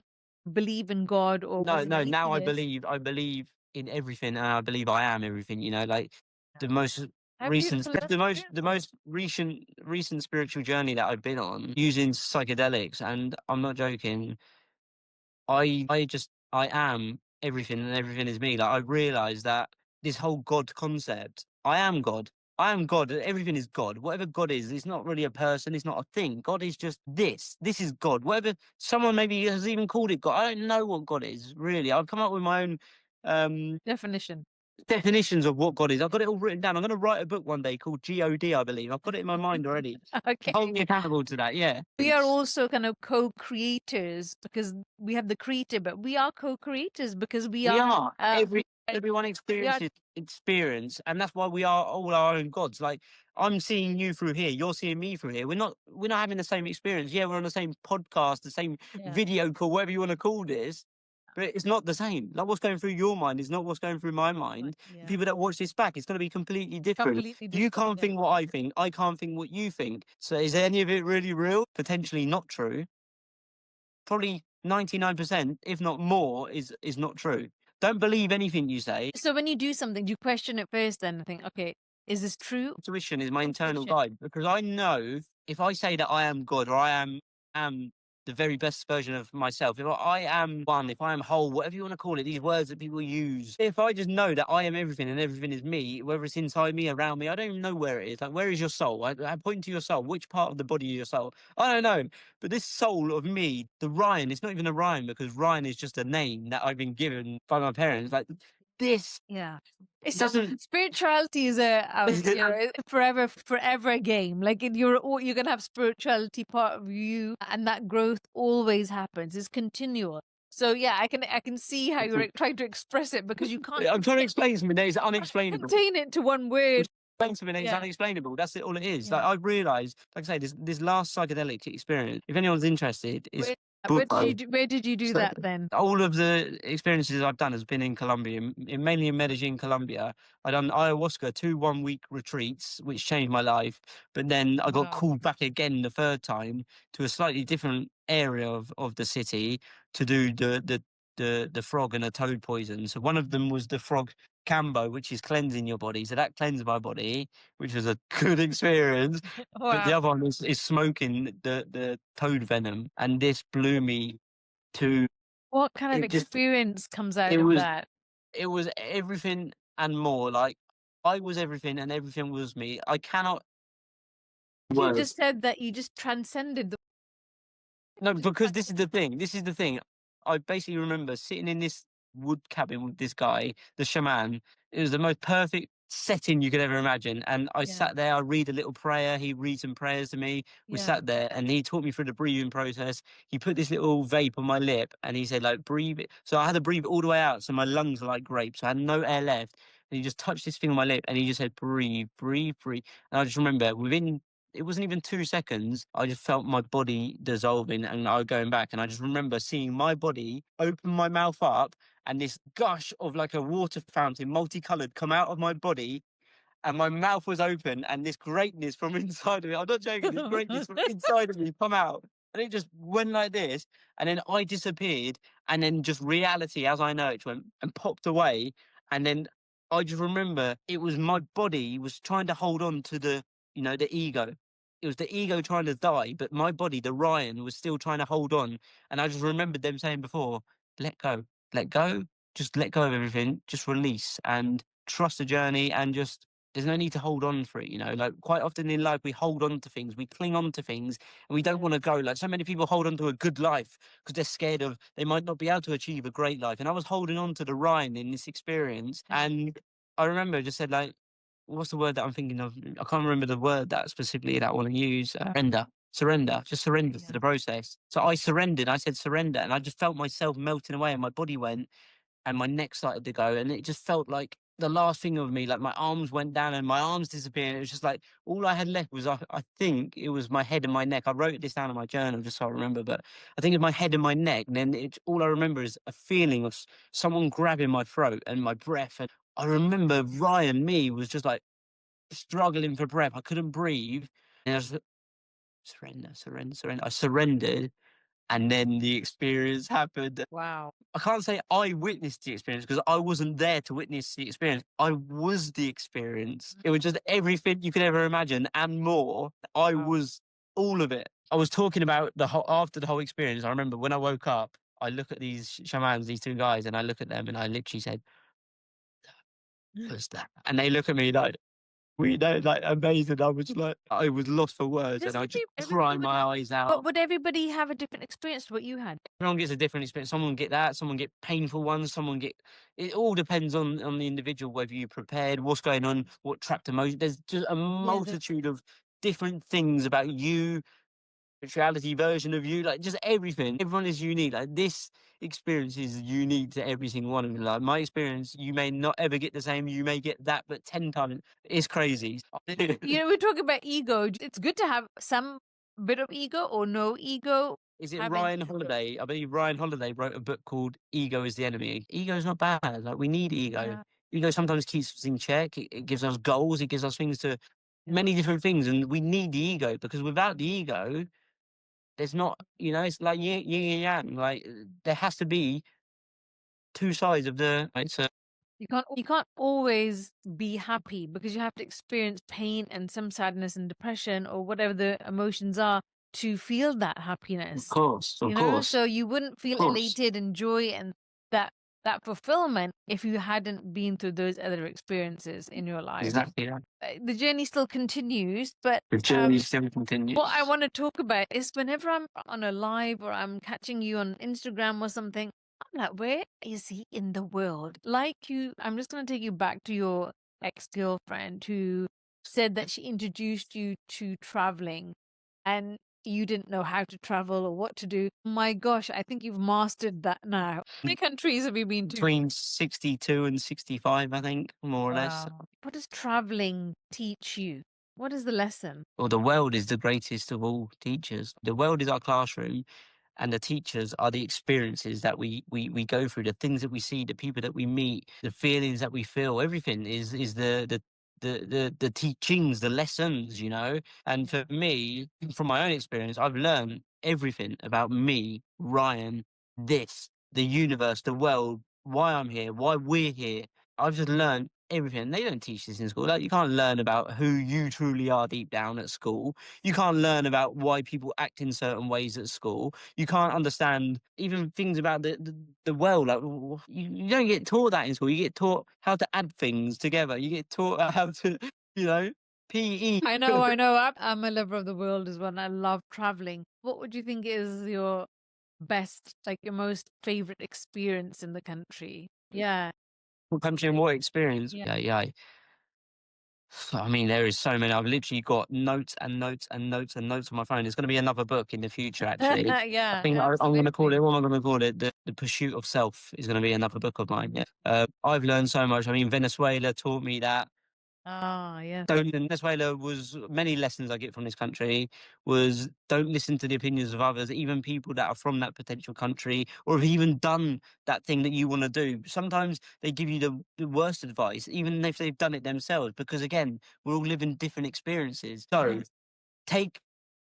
believe in God or No, wasn't now I atheist. believe. I believe in everything, and I believe I am everything. You know, like the most How beautiful is the most recent spiritual journey that I've been on using psychedelics, and I'm not joking. I am everything and everything is me. Like I realized that this whole God concept, I am God. I am God. Everything is God. Whatever God is, it's not really a person. It's not a thing. God is just this. This is God. Whatever someone maybe has even called it God. I don't know what God is really. I've come up with my own definition. definitions of what God is. I've got it all written down. I'm going to write a book one day called God, I believe. I've got it in my mind already. Okay. Hold me accountable to that. Yeah. We are also kind of co-creators because we have the creator, but we are co-creators because we are. Everyone experience, and that's why we are all our own gods. Like I'm seeing you through here, you're seeing me through here. We're not having the same experience. Yeah, we're on the same podcast, the same video call, whatever you want to call this, but it's not the same. Like what's going through your mind is not what's going through my mind. People that watch this back, it's going to be completely different. You can't think what I think. I can't think what you think. So is any of it really real? Potentially not true. Probably 99%, if not more, is not true. Don't believe anything you say. So when you do something, you question it first then think, okay, is this true? Intuition is my internal guide because I know if I say that I am God or I am the very best version of myself, if I am one, if I am whole, whatever you want to call it, these words that people use, if I just know that I am everything and everything is me, whether it's inside me, around me, I don't even know where it is. Like, where is your soul? I point to your soul. Which part of the body is your soul? I don't know. But this soul of me, the Ryan, it's not even a Ryan because Ryan is just a name that I've been given by my parents. Like, this doesn't. Spirituality is a forever a game. Like you're gonna have spirituality part of you, and that growth always happens. It's continual. So yeah, I can see how you're trying to express it because you can't. I'm trying to explain something that is unexplainable. Contain it to one word. Explain something that is unexplainable. That's it. All it is. Like I've realised, like I say, this last psychedelic experience. If anyone's interested, is. Where did you do that then? All of the experiences I've done has been in Colombia, mainly in Medellin, Colombia. I done ayahuasca, 2 1-week retreats, which changed my life. But then I got called back again the third time to a slightly different area of the city to do the frog and the toad poison. So one of them was the frog cambo, which is cleansing your body. So that cleansed my body, which was a good experience. But the other one is smoking the toad venom, and this blew me to. What kind of experience comes out of that? It was everything and more. Like I was everything, and everything was me. I cannot. You just said that you just transcended the. No, because this is the thing. This is the thing. I basically remember sitting in this wood cabin with this guy, the shaman. It was the most perfect setting you could ever imagine. And I sat there, I read a little prayer, he read some prayers to me. We sat there and he taught me through the breathing process. He put this little vape on my lip and he said, like, breathe it. So I had to breathe it all the way out. So my lungs were like grapes. I had no air left. And he just touched this thing on my lip and he just said, breathe, breathe, breathe. And I just remember it wasn't even 2 seconds. I just felt my body dissolving and I was going back. And I just remember seeing my body open my mouth up and this gush of like a water fountain, multicolored, come out of my body. And my mouth was open and this greatness from inside of me, I'm not joking, this greatness from inside of me come out. And it just went like this. And then I disappeared. And then just reality, as I know it, went and popped away. And then I just remember it was my body was trying to hold on to the ego. It was the ego trying to die, but my body, the Ryan, was still trying to hold on. And I just remembered them saying before, let go, just let go of everything, just release and trust the journey and just, there's no need to hold on for it, like quite often in life, we hold on to things, we cling on to things and we don't want to go. Like so many people hold on to a good life because they're scared of, they might not be able to achieve a great life. And I was holding on to the Ryan in this experience. And I remember I just said like, what's the word that I'm thinking of? I can't remember the word that specifically that I want to use. Surrender. Just surrender to the process. So I surrendered. I said surrender, and I just felt myself melting away, and my body went, and my neck started to go, and it just felt like the last thing of me. Like my arms went down, and my arms disappeared. It was just like all I had left was I think it was my head and my neck. I wrote this down in my journal just so I remember, but I think it's my head and my neck. And then all I remember is a feeling of someone grabbing my throat and my breath. And I remember Ryan, me, was just like struggling for breath. I couldn't breathe. And I was surrender. I surrendered. And then the experience happened. Wow. I can't say I witnessed the experience because I wasn't there to witness the experience. I was the experience. It was just everything you could ever imagine and more. I Wow. was all of it. I was talking about after the whole experience. I remember when I woke up, I look at these shamans, these two guys, and I look at them and I literally said, "What's that?" And they look at me like, we know, like amazing. I was like, I was lost for words, Does and I just everybody cried my eyes out. But would everybody have a different experience to what you had? Everyone gets a different experience. Someone get that, someone get painful ones, someone get. It all depends on the individual, whether you prepared, what's going on, what trapped emotion. There's just a multitude of different things about you, spirituality version of you, like just everything. Everyone is unique. Like this experience is unique to every single one of them. Like my experience, you may not ever get the same. You may get that, but 10 times. It's crazy. We're talking about ego. It's good to have some bit of ego or no ego. Is it Ryan Holiday? I believe Ryan Holiday wrote a book called Ego is the Enemy. Ego is not bad. Like we need ego. Yeah. Ego sometimes keeps us in check. It gives us goals. It gives us things to many different things. And we need the ego because without the ego, there's not, it's like yin and yang. Like there has to be two sides of the. Right? So You can't always be happy because you have to experience pain and some sadness and depression or whatever the emotions are to feel that happiness. of course, You know, so you wouldn't feel elated and joy and that fulfillment if you hadn't been through those other experiences in your life. Exactly that. The journey still continues, but The journey still continues. what I want to talk about is whenever I'm on a live or I'm catching you on Instagram or something, I'm like, where is he in the world? Like you, I'm just going to take you back to your ex-girlfriend who said that she introduced you to traveling and you didn't know how to travel or what to do. My gosh, I think you've mastered that now. How many countries have you been to? Between 62 and 65, I think, more or less. Wow. What does traveling teach you? What is the lesson? Well, the world is the greatest of all teachers. The world is our classroom, and the teachers are the experiences that we go through, the things that we see, the people that we meet, the feelings that we feel. Everything is the teachings, the lessons, And for me, from my own experience, I've learned everything about me, Ryan, the universe, the world, why I'm here, why we're here. I've just learned everything. They don't teach this in school. Like you can't learn about who you truly are deep down at school. You can't learn about why people act in certain ways at school. You can't understand even things about the world. Like you don't get taught that in school. You get taught how to add things together. You get taught how to, PE. I know. I'm a lover of the world as well. And I love traveling. What would you think is your best, like your most favorite experience in the country? Yeah. What country and what experience? Yeah. I mean, there is so many. I've literally got notes and notes and notes and notes on my phone. It's going to be another book in the future, actually. Yeah. I think I'm going to call it, what am I going to call it? The Pursuit of Self is going to be another book of mine. Yeah. I've learned so much. I mean, Venezuela taught me that. Yeah. Venezuela was many lessons I get from this country was don't listen to the opinions of others, even people that are from that potential country or have even done that thing that you want to do. Sometimes they give you the worst advice, even if they've done it themselves, because again, we're all living different experiences. So take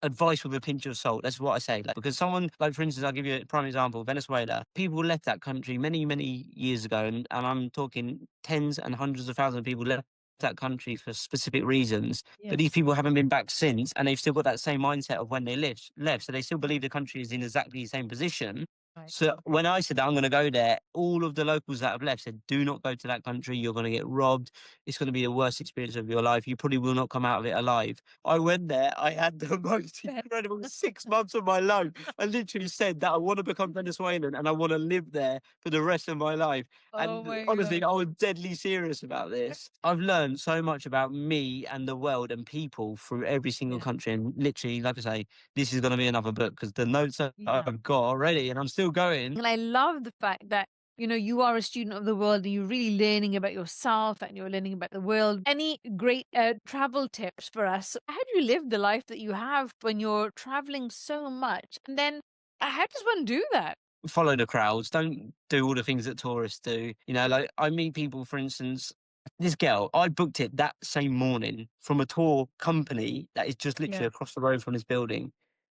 advice with a pinch of salt. That's what I say. Like, because someone, like for instance, I'll give you a prime example, Venezuela. People left that country many, many years ago, and I'm talking tens and hundreds of thousands of people left that country for specific reasons. But these people haven't been back since, and they've still got that same mindset of when they left. So they still believe the country is in exactly the same position. Right. So when I said that I'm going to go there, all of the locals that have left said, do not go to that country. You're going to get robbed. It's going to be the worst experience of your life. You probably will not come out of it alive. I went there. I had the most incredible 6 months of my life. I literally said that I want to become Venezuelan and I want to live there for the rest of my life. And honestly, I was deadly serious about this. I've learned so much about me and the world and people through every single country. And literally, like I say, this is going to be another book because the notes that I've got already and I'm still going. And I love the fact that, you are a student of the world and you're really learning about yourself and you're learning about the world. Any great travel tips for us? How do you live the life that you have when you're traveling so much? And then how does one do that? Follow the crowds. Don't do all the things that tourists do. Like I meet people, for instance, this girl, I booked it that same morning from a tour company that is just literally across the road from this building.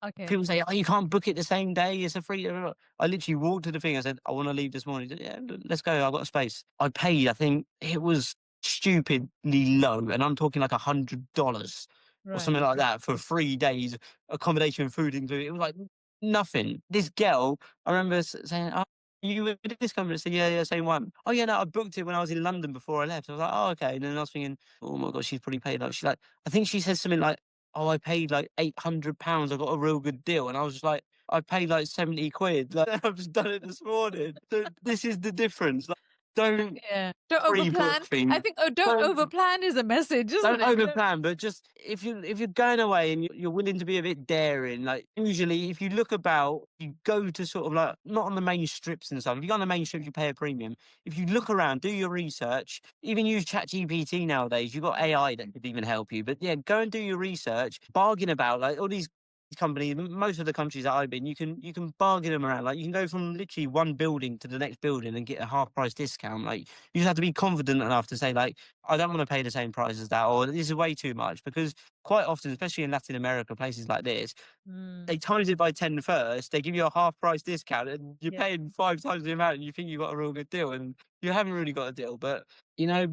Okay. People say, "Oh, you can't book it the same day. It's a free." I literally walked to the thing. I said, "I want to leave this morning." He said, "Yeah, let's go. I've got a space." I paid. I think it was stupidly low, and I'm talking like $100 or Right. something like that for 3 days, accommodation, food included. It was like nothing. This girl, I remember saying, "Oh, you with this company?" I said, "Yeah, yeah, same one." "Oh, yeah, no, I booked it when I was in London before I left." I was like, "Oh, okay." And then I was thinking, "Oh my god, she's probably paid like." She's like, I think she said something like, "Oh, I paid like £800. I got a real good deal." And I was just like, "I paid like 70 quid. Like, I've just done it this morning." So this is the difference. Like, don't Yeah. Don't pre-book overplan. I things. think don't Don't overplan is a message, isn't don't it? overplan, but just if you're going away and you're willing to be a bit daring, like usually if you look about, you go to sort of like not on the main strips and stuff. If you go on the main strips, you pay a premium. If you look around, do your research, even use ChatGPT nowadays. You've got AI that could even help you. But yeah, go and do your research. Bargain about like all these companies. Most of the countries that I've been, you can bargain them around. Like you can go from literally one building to the next building and get a half price discount. Like you just have to be confident enough to say like, "I don't want to pay the same price as that," or "This is way too much." Because quite often, especially in Latin America, places like this, Mm, they times it by 10 first, they give you a half price discount, and you're yeah. paying 5 times the amount, and you think you got a real good deal, and you haven't really got a deal. But,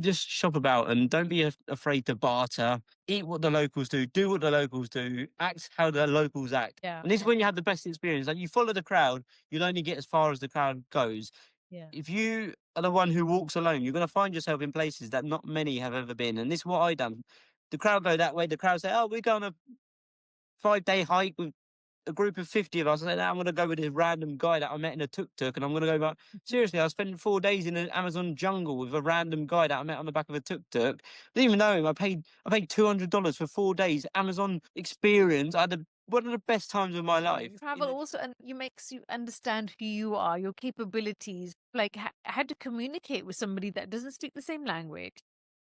just shop about and don't be afraid to barter. Eat what the locals do what the locals do, act how the locals act. Yeah. And this is when you have the best experience. Like you follow the crowd, you'll only get as far as the crowd goes. Yeah. If you are the one who walks alone, you're going to find yourself in places that not many have ever been. And this is what I done. The crowd go that way. The crowd say, "Oh, we're going on a 5-day hike with a group of 50 of us." I said, "I'm going to go with this random guy that I met in a tuk-tuk, and I'm going to go back." Seriously, I spent 4 days in an Amazon jungle with a random guy that I met on the back of a tuk-tuk. Didn't even know him. I paid $200 for 4 days. Amazon experience. I had one of the best times of my life. Travel also and you makes you understand who you are, your capabilities. Like how to communicate with somebody that doesn't speak the same language,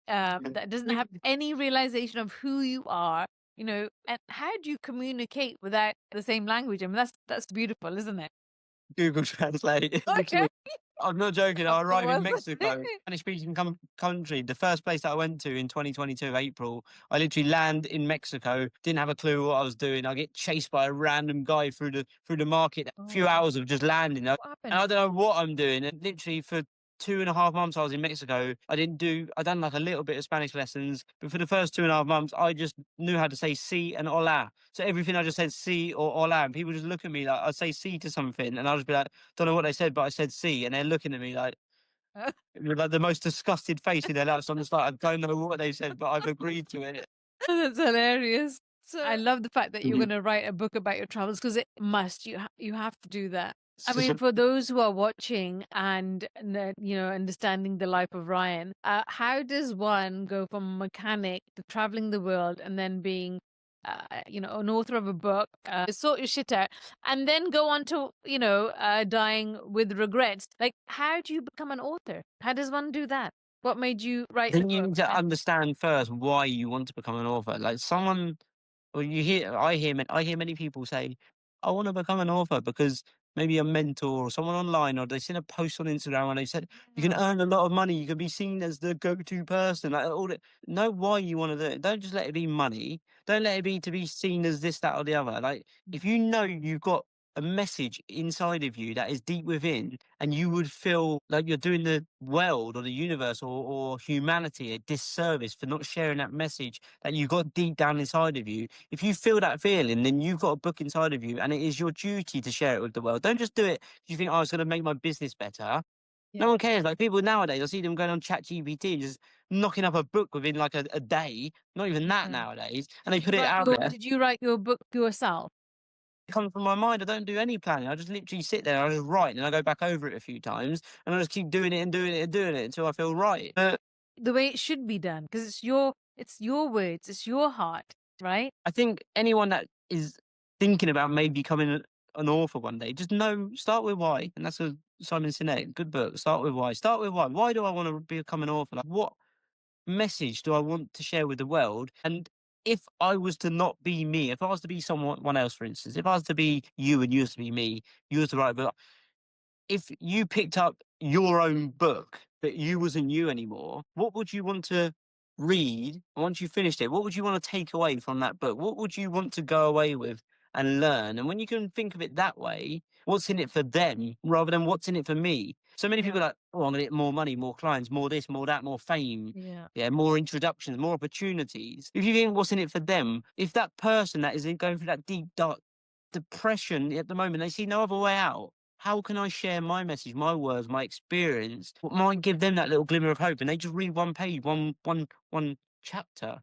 that doesn't have any realization of who you are. And how do you communicate without the same language? I mean, that's beautiful, isn't it? Google Translate. Okay. Literally, I'm not joking. Of I arrived in course. Mexico, Spanish-speaking country. The first place that I went to in 2022, April, I literally land in Mexico. Didn't have a clue what I was doing. I get chased by a random guy through the market. A few Oh, hours of just landing. And what I happened? don't know what I'm doing. And literally for 2.5 months I was in Mexico. I done like a little bit of Spanish lessons, but for the first 2.5 months, I just knew how to say "si" and "hola." So everything I just said "si" or "hola," and people just look at me like I'd say "si" to something, and I'll just be like, "Don't know what they said, but I said "si," and they're looking at me like with like the most disgusted face in their life. So I'm just like, I don't know what they said, but I've agreed to it. That's hilarious. I love the fact that you're going Mhm. to write a book about your travels because it must. You have to do that. I mean, for those who are watching and understanding the life of Ryan, how does one go from a mechanic to traveling the world and then being, an author of a book, sort your shit out, and then go on to, dying with regrets? Like, how do you become an author? How does one do that? What made you I write the think you book? need to understand first why you want to become an author. Like someone, or I hear many people say, "I want to become an author because maybe a mentor or someone online, or they've seen a post on Instagram and they said you can Yeah. earn a lot of money, you can be seen as the go-to person." Like all that, know why you want to do it. Don't just let it be money. Don't let it be to be seen as this, that, or the other. Like if you know you've got a message inside of you that is deep within, and you would feel like you're doing the world or the universe or humanity a disservice for not sharing that message that you got deep down inside of you. If you feel that feeling, then you've got a book inside of you, and it is your duty to share it with the world. Don't just do it if you think, "Oh, it's going to make my business better." Yeah. No one cares. Like people nowadays, I see them going on ChatGPT and just knocking up a book within like a day. Not even that Yeah. nowadays, and they put it out there. Did you write your book yourself? It comes from my mind. I don't do any planning. I just literally sit there. I just write, and I go back over it a few times, and I just keep doing it and doing it and doing it until I feel right. The way it should be done, because it's your words, it's your heart, right? I think anyone that is thinking about maybe becoming an author one day, just start with why. And that's a Simon Sinek, good book. Start with why. Start with why. Why do I want to become an author? Like, what message do I want to share with the world? And if I was to not be me, if I was to be someone else, for instance, if I was to be you and you was to be me, you was to write a book. If you picked up your own book that you wasn't you anymore, what would you want to read once you finished it? What would you want to take away from that book? What would you want to go away with and learn. And when you can think of it that way, what's in it for them rather than what's in it for me? So many people Yeah. are like, oh, I'm going to get more money, more clients, more this, more that, more fame. Yeah. Yeah, more introductions, more opportunities. If you think what's in it for them, if that person that is going through that deep, dark depression at the moment, they see no other way out. How can I share my message, my words, my experience? What might give them that little glimmer of hope? And they just read one page, one chapter, not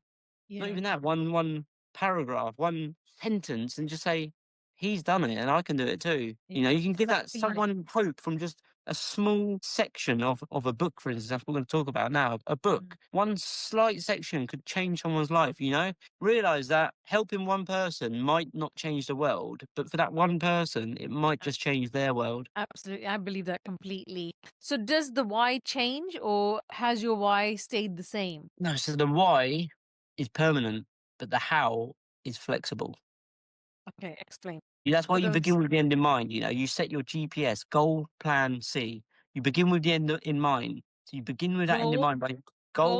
Yeah. even that, one paragraph, one sentence, and just say, he's done it and I can do it too. Yeah. You know, you can give that Exactly. someone hope from just a small section of a book, for instance. That's what we're going to talk about now. A book, one slight section could change someone's life, you know? Realize that helping one person might not change the world, but for that one person, it might just change their world. Absolutely. I believe that completely. So does the why change or has your why stayed the same? No, so the why is permanent, but the how is flexible. Okay, explain. That's why For you those. begin with the end in mind. You know, you set your GPS, goal, plan, C. You begin with the end in mind. So you begin with that end in Goal, mind by goal,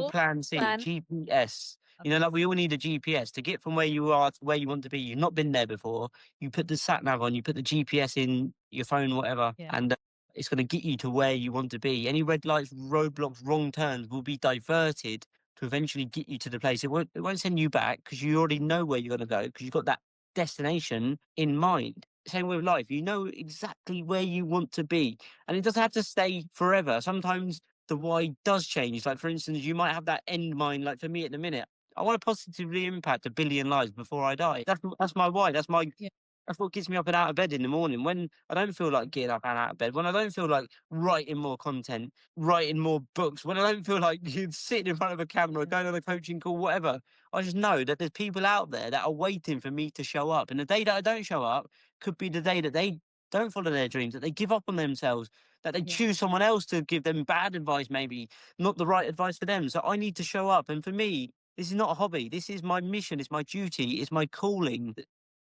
goal, plan, C, plan. GPS. You know, Okay. like we all need a GPS to get from where you are to where you want to be. You've not been there before. You put the sat nav on, you put the GPS in your phone, whatever, Yeah. and it's going to get you to where you want to be. Any red lights, roadblocks, wrong turns will be diverted to eventually get you to the place. It won't send you back because you already know where you're going to go because you've got that destination in mind. Same with life. You know exactly where you want to be. And it doesn't have to stay forever. Sometimes the why does change. Like, for instance, you might have that end mind. Like, for me at the minute, I want to positively impact 1 billion lives before I die. That's my why. Yeah. That's what gets me up and out of bed in the morning. When I don't feel like getting up and out of bed, when I don't feel like writing more content, writing more books, when I don't feel like sitting in front of a camera, Yeah. going on a coaching call, whatever, I just know that there's people out there that are waiting for me to show up. And the day that I don't show up could be the day that they don't follow their dreams, that they give up on themselves, that they Yeah. choose someone else to give them bad advice, maybe not the right advice for them. So I need to show up. And for me, this is not a hobby. This is my mission. It's my duty. It's my calling.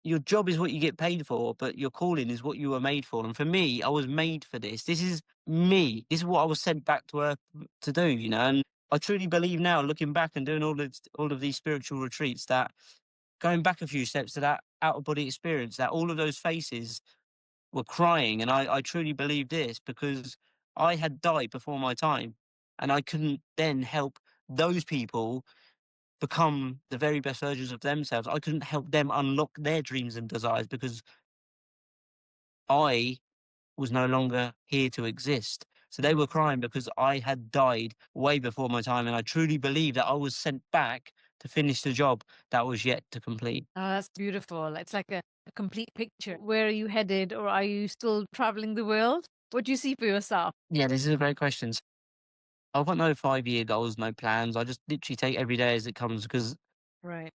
Your job is what you get paid for, but your calling is what you were made for. And for me, I was made for this. This is me. This is what I was sent back to Earth to do, you know. And I truly believe now, looking back and doing all of these spiritual retreats, that going back a few steps to that out of body experience, that all of those faces were crying. And I truly believe this because I had died before my time, and I couldn't then help those people become the very best versions of themselves. I couldn't help them unlock their dreams and desires because I was no longer here to exist. So they were Yes. crying because I had died way before my time. And I truly believe that I was sent back to finish the job that was yet to complete. Oh, that's beautiful. It's like a complete picture. Where are you headed, or are you still traveling the world? What do you see for yourself? Yeah, this is a great question. I've got no 5 year goals, no plans. I just literally take every day as it comes because Right.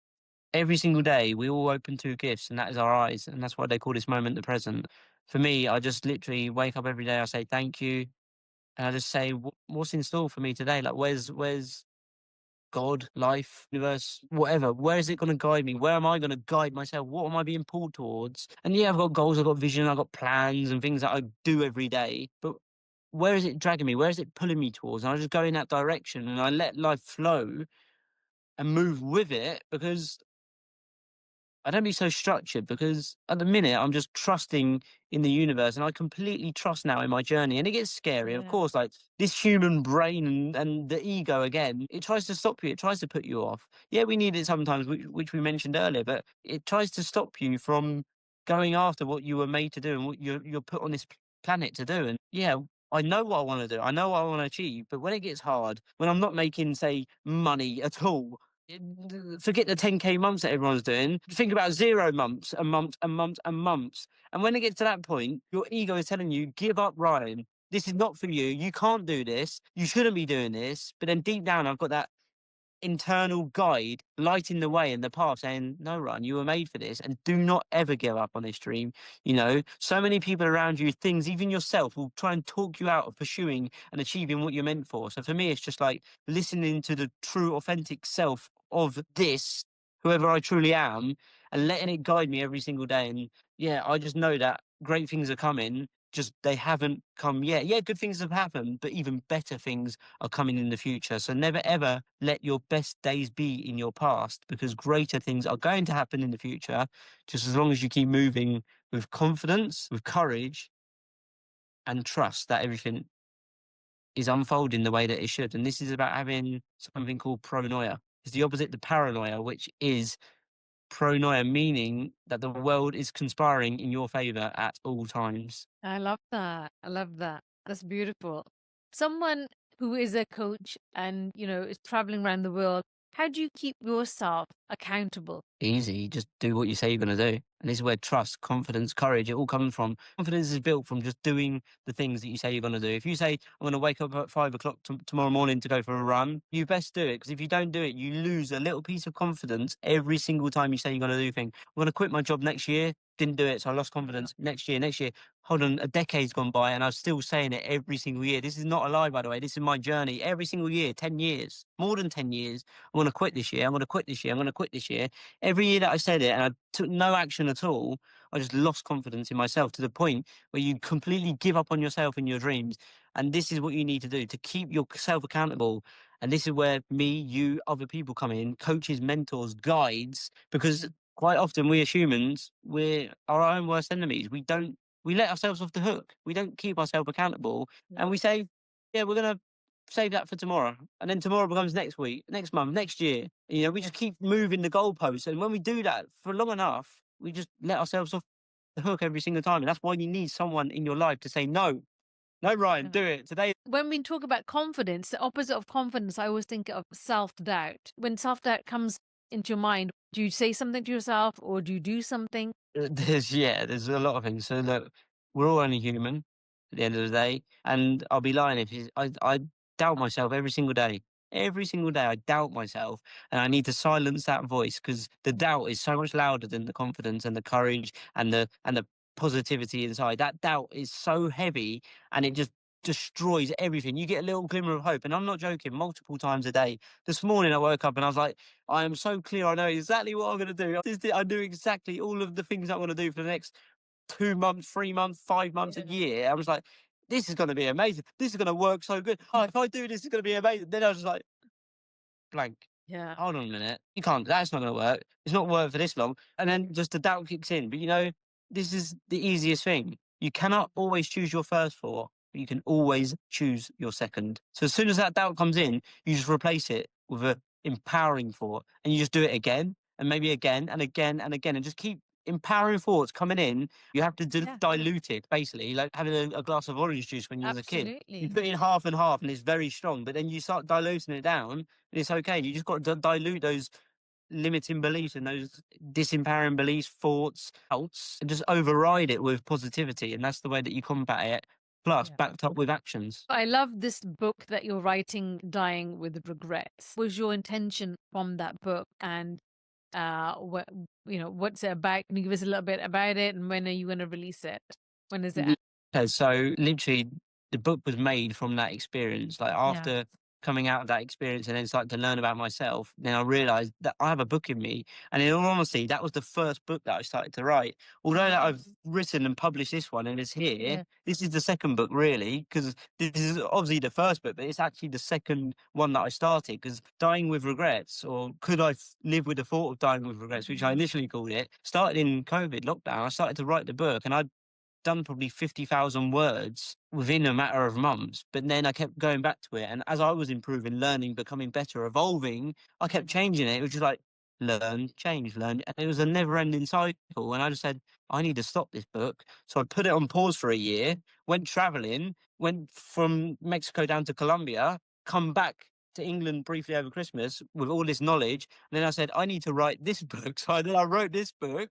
every single day we all open two gifts, and that is our eyes. And that's why they call this moment the present. For me, I just literally wake up every day. I say thank you. And I just say, what's in store for me today? Like, where's God, life, universe, whatever? Where is it going to guide me? Where am I going to guide myself? What am I being pulled towards? And yeah, I've got goals, I've got vision, I've got plans and things that I do every day. But where is it dragging me? Where is it pulling me towards? And I just go in that direction and I let life flow and move with it because I don't be so structured because at the minute I'm just trusting in the universe and I completely trust now in my journey. And it gets scary, of Yeah. course, like this human brain and the ego again, it tries to stop you, it tries to put you off. Yeah, we need it sometimes, which we mentioned earlier, but it tries to stop you from going after what you were made to do and what you're put on this planet to do. And yeah, I know what I want to do. I know what I want to achieve. But when it gets hard, when I'm not making, say, money at all, forget the 10K months that everyone's doing. Think about 0 months and months and months and months. And when it gets to that point, your ego is telling you, give up, Ryan. This is not for you. You can't do this. You shouldn't be doing this. But then deep down, I've got that internal guide lighting the way in the path saying, no, Ryan, you were made for this and do not ever give up on this dream. You know, so many people around you, things, even yourself, will try and talk you out of pursuing and achieving what you're meant for. So for me, it's just like listening to the true, authentic self of this, whoever I truly am, and letting it guide me every single day. And yeah, I just know that great things are coming. just they haven't come yet. Yeah, good things have happened, but even better things are coming in the future. So never ever let your best days be in your past, because greater things are going to happen in the future, just as long as you keep moving with confidence, with courage, and trust that everything is unfolding the way that it should. And this is about having something called pronoia. It's the opposite to paranoia, which is pronoia, meaning that the world is conspiring in your favor at all times. I love that. I love that. That's beautiful. Someone who is a coach and, is traveling around the world, how do you keep yourself accountable? Easy, just do what you say you're going to do. And this is where trust, confidence, courage, it all comes from. Confidence is built from just doing the things that you say you're going to do. If you say, I'm going to wake up at 5 o'clock tomorrow morning to go for a run, you best do it. Because if you don't do it, you lose a little piece of confidence every single time you say you're going to do things. I'm going to quit my job next year. Didn't do it, so I lost confidence. Next year. Hold on, a decade's gone by and I'm still saying it every single year. This is not a lie, by the way. This is my journey. Every single year, 10 years, more than 10 years. I'm going to quit this year. I'm going to quit this year. I'm going to quit this year. Every year that I said it and I took no action at all, I just lost confidence in myself to the point where you completely give up on yourself and your dreams. And this is what you need to do to keep yourself accountable. And this is where me, you, other people come in, coaches, mentors, guides, because quite often we as humans, we're our own worst enemies. We let ourselves off the hook. We don't keep ourselves accountable. And we say, yeah, we're going to save that for tomorrow. And then tomorrow becomes next week, next month, next year. We just keep moving the goalposts. And when we do that for long enough, we just let ourselves off the hook every single time. And that's why you need someone in your life to say, no, Ryan, do it today. When we talk about confidence, the opposite of confidence, I always think of self-doubt. When self-doubt comes into your mind, do you say something to yourself or do you do something? There's a lot of things. So look, we're all only human at the end of the day, and I'll be lying if I doubt myself every single day. Every single day, I doubt myself, and I need to silence that voice because the doubt is so much louder than the confidence and the courage and the positivity inside. That doubt is so heavy, and it just destroys everything. You get a little glimmer of hope, and I'm not joking. Multiple times a day. This morning, I woke up and I was like, I am so clear. I know exactly what I'm going to do. I knew exactly all of the things I want to do for the next 2 months, 3 months, 5 months, a year. I was like, this is going to be amazing. This is going to work so good. Oh, if I do this, it's going to be amazing. Then I was just like, blank. Yeah. Hold on a minute. You can't. That's not going to work. It's not worked for this long. And then just the doubt kicks in. But this is the easiest thing. You cannot always choose your first thought, but you can always choose your second. So as soon as that doubt comes in, you just replace it with a empowering thought, and you just do it again and maybe again and again and again, and just keep empowering thoughts coming in. You have to dilute it, basically, like having a glass of orange juice when you was a kid. You put in half and half, and it's very strong, but then you start diluting it down, and it's okay. You just got to dilute those limiting beliefs and those disempowering beliefs, thoughts, doubts, and just override it with positivity. And that's the way that you combat it. Plus, backed up with actions. I love this book that you're writing, Dying with Regrets. What was your intention from that book? And what's it about? Can you give us a little bit about it? And when are you going to release it? When is it? Okay, so literally, the book was made from that experience. Like after coming out of that experience and then starting to learn about myself, then I realized that I have a book in me. And in all honesty, that was the first book that I started to write. Although that I've written and published this one and it's here, this is the second book, really, because this is obviously the first book, but it's actually the second one that I started. Because Dying with Regrets, or Could I Live with the Thought of Dying with Regrets, which I initially called it, started in COVID lockdown. I started to write the book and I done probably 50,000 words within a matter of months. But then I kept going back to it. And as I was improving, learning, becoming better, evolving, I kept changing it. It was just like, learn, change, learn. And it was a never ending cycle. And I just said, I need to stop this book. So I put it on pause for a year, went traveling, went from Mexico down to Colombia, come back to England briefly over Christmas with all this knowledge. And then I said, I need to write this book. So then I wrote this book.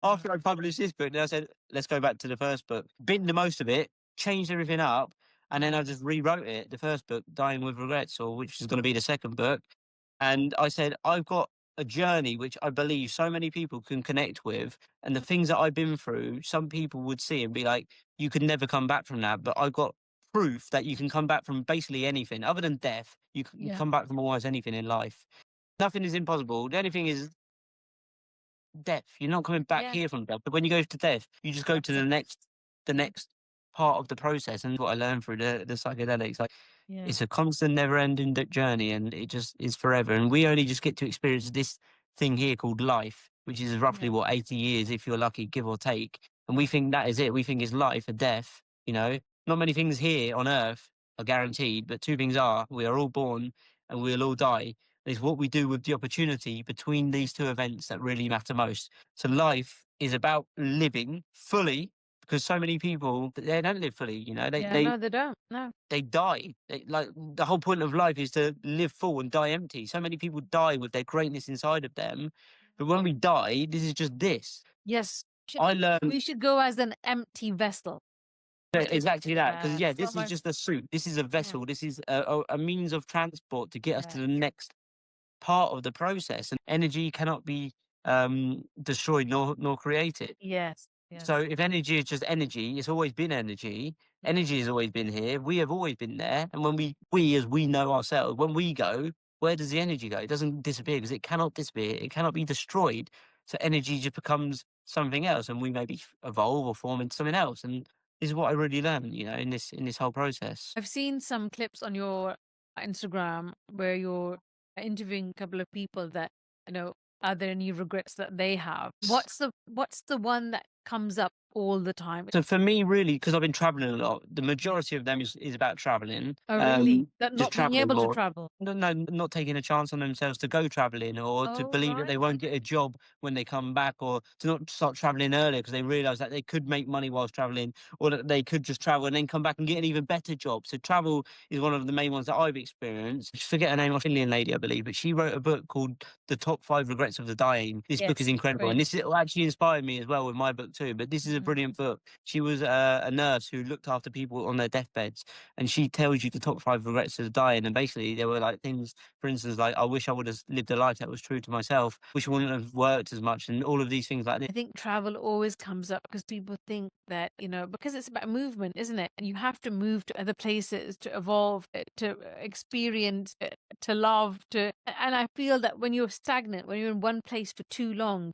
After I published this book, then I said, let's go back to the first book. Bitten the most of it, changed everything up, and then I just rewrote it, the first book, Dying with Regrets, or which is going to be the second book. And I said, I've got a journey which I believe so many people can connect with. And the things that I've been through, some people would see and be like, you could never come back from that. But I've got proof that you can come back from basically anything. Other than death, you can come back from almost anything in life. Nothing is impossible. The only thing is death. You're not coming back here from death. But when you go to death, you just go to the next part of the process. And what I learned through the psychedelics, like Yeah. it's a constant, never-ending journey, and it just is forever. And we only just get to experience this thing here called life, which is roughly Yeah. what 80 years, if you're lucky, give or take. And we think that is it. We think it's life or death. Not many things here on Earth are guaranteed, but two things are: we are all born and we'll all die. It's what we do with the opportunity between these two events that really matter most. So life is about living fully, because so many people, they don't live fully. They Yeah. they No, they don't. No. they die. Like the whole point of life is to live full and die empty. So many people die with their greatness inside of them, but when we die, this is just this. Yes. I learned We should go as an empty vessel. exactly that, because Yeah. this is just a suit. This is a vessel. This is a means of transport to get us to the next part of the process. And energy cannot be destroyed nor created. Yes. So Yes. if energy is just energy, it's always been energy. Energy has always been here. We have always been there. And when we as we know ourselves, when we go, where does the energy go? It doesn't disappear, because it cannot disappear. It cannot be destroyed. So energy just becomes something else, and we maybe evolve or form into something else. And this is what I really learned, in this whole process. I've seen some clips on your Instagram where you're interviewing a couple of people that, are there any regrets that they have? What's the one that comes up all the time? So for me, really, because I've been traveling a lot, the majority of them is about traveling. Oh, really? That Just not being traveling able to more. travel. No, not taking a chance on themselves to go traveling, or to Oh, believe that right. they won't get a job when they come back, or to not start traveling earlier because they realise that they could make money whilst traveling, or that they could just travel and then come back and get an even better job. So travel is one of the main ones that I've experienced. I forget her name, a Finland lady, I believe, but she wrote a book called The Top 5 Regrets of the Dying. This book is Yes. incredible, Great. and this actually inspired me as well with my book too. But this is a brilliant book. She was a nurse who looked after people on their deathbeds, and she tells you the top 5 regrets of dying. And basically, there were like things, for instance, like I wish I would have lived a life that was true to myself. Wish I wouldn't have worked as much, and all of these things like this. I think travel always comes up because people think that, because it's about movement, isn't it? And you have to move to other places to evolve, to experience, to love, and I feel that when you're stagnant, when you're in one place for too long,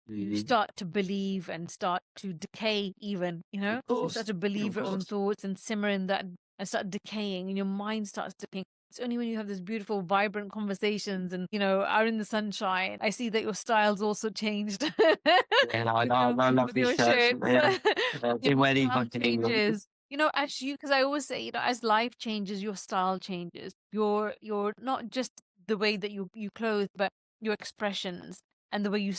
you start to believe and start to decay even, Of you course, start to of believe your own course. thoughts and simmer in that and start decaying, and your mind starts decaying. It's only when you have this beautiful, vibrant conversations and, out in the sunshine. I see that your style's also changed. Yeah, no, I, with I, your, I love with these your shirts. shirts. Yeah, Your didn't wear these style much in England. changes. As because I always say, as life changes, your style changes. Your not just the way that you clothe, but your expressions and the way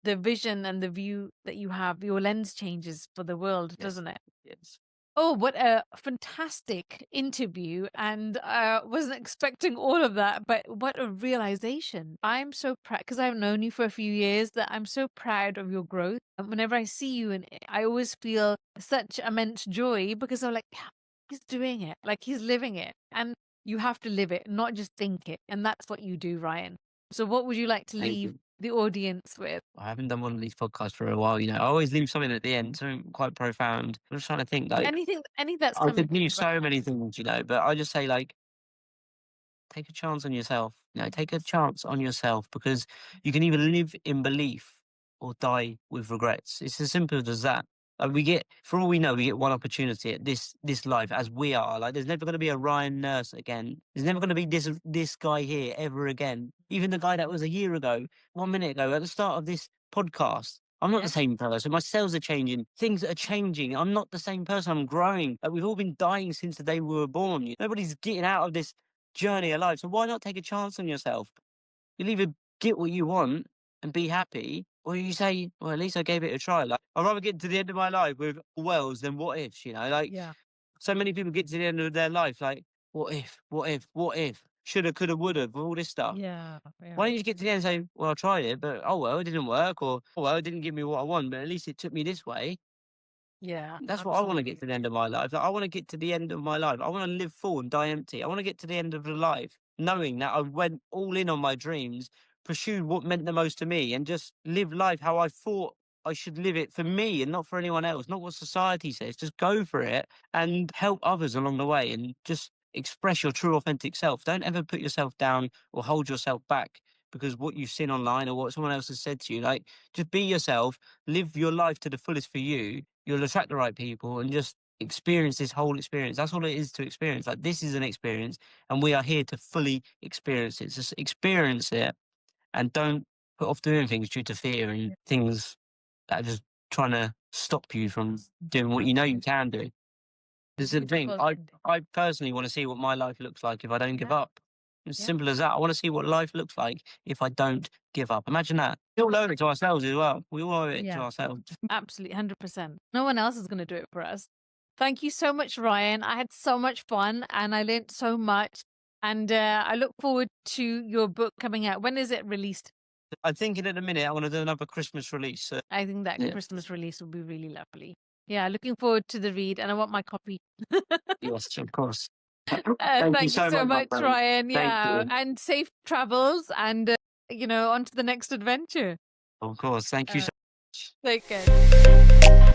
the vision and the view that you have, your lens changes for the world, Yes, doesn't it? yes. Oh, what a fantastic interview. And wasn't expecting all of that, but what a realization. I'm so proud because I've known you for a few years that I'm so proud of your growth. And whenever I see you, and I always feel such immense joy because I'm like, "Yeah, he's doing it, like he's living it. And you have to live it, not just think it. And that's what you do, Ryan. So, what would you like to Thank leave you. the audience with? I haven't done one of these podcasts for a while. I always leave something at the end, something quite profound. I'm just trying to think, like, Any that's I coming could to you, leave right? so many things, but I just say, like, take a chance on yourself. Take a Yes. chance on yourself, because you can either live in belief or die with regrets. It's as simple as that. Like, for all we know, we get one opportunity at this life as we are. Like, there's never going to be a Ryan Nurse again. There's never going to be this guy here ever again. Even the guy that was a year ago, 1 minute ago, at the start of this podcast. I'm not the Yes. same person. My cells are changing. Things are changing. I'm not the same person. I'm growing. Like, we've all been dying since the day we were born. Nobody's getting out of this journey of life. So why not take a chance on yourself? You'll either get what you want and be happy, or you say, well, at least I gave it a try. Like, I'd rather get to the end of my life with wells than what ifs, Like, Yeah. so many people get to the end of their life, like, what if, what if, what if? Shoulda, coulda, woulda, all this stuff. Yeah. Yeah. Why don't you get to the end and say, well, I tried it, but oh well, it didn't work, or oh well, it didn't give me what I want, but at least it took me this way. Yeah. That's what I want to get Absolutely. to the end of my life. Like, I want to get to the end of my life. I want to live full and die empty. I want to get to the end of the life knowing that I went all in on my dreams, pursued what meant the most to me, and just live life how I thought I should live it for me and not for anyone else, not what society says. Just go for it and help others along the way, and just express your true authentic self. Don't ever put yourself down or hold yourself back because what you've seen online or what someone else has said to you. Like, just be yourself, live your life to the fullest for you. You'll attract the right people, and just experience this whole experience. That's all it is to experience. Like, this is an experience, and we are here to fully experience it. Just experience it, and don't put off doing things due to fear and things that are just trying to stop you from doing what you know you can do. This is the thing. I personally want to see what my life looks like if I don't give up. It's simple as that. I want to see what life looks like if I don't give up. Imagine that. We all owe it to ourselves as well. We all owe it to ourselves. Absolutely, 100%. No one else is going to do it for us. Thank you so much, Ryan. I had so much fun and I learned so much. And I look forward to your book coming out. When is it released? I'm thinking at the minute I want to do another Christmas release. I think that Christmas release will be really lovely. Yeah, looking forward to the read, and I want my copy. Yes, of course. Thank you so much, Ryan. Yeah, and safe travels, and on to the next adventure. Of course. Thank you so much. Take care.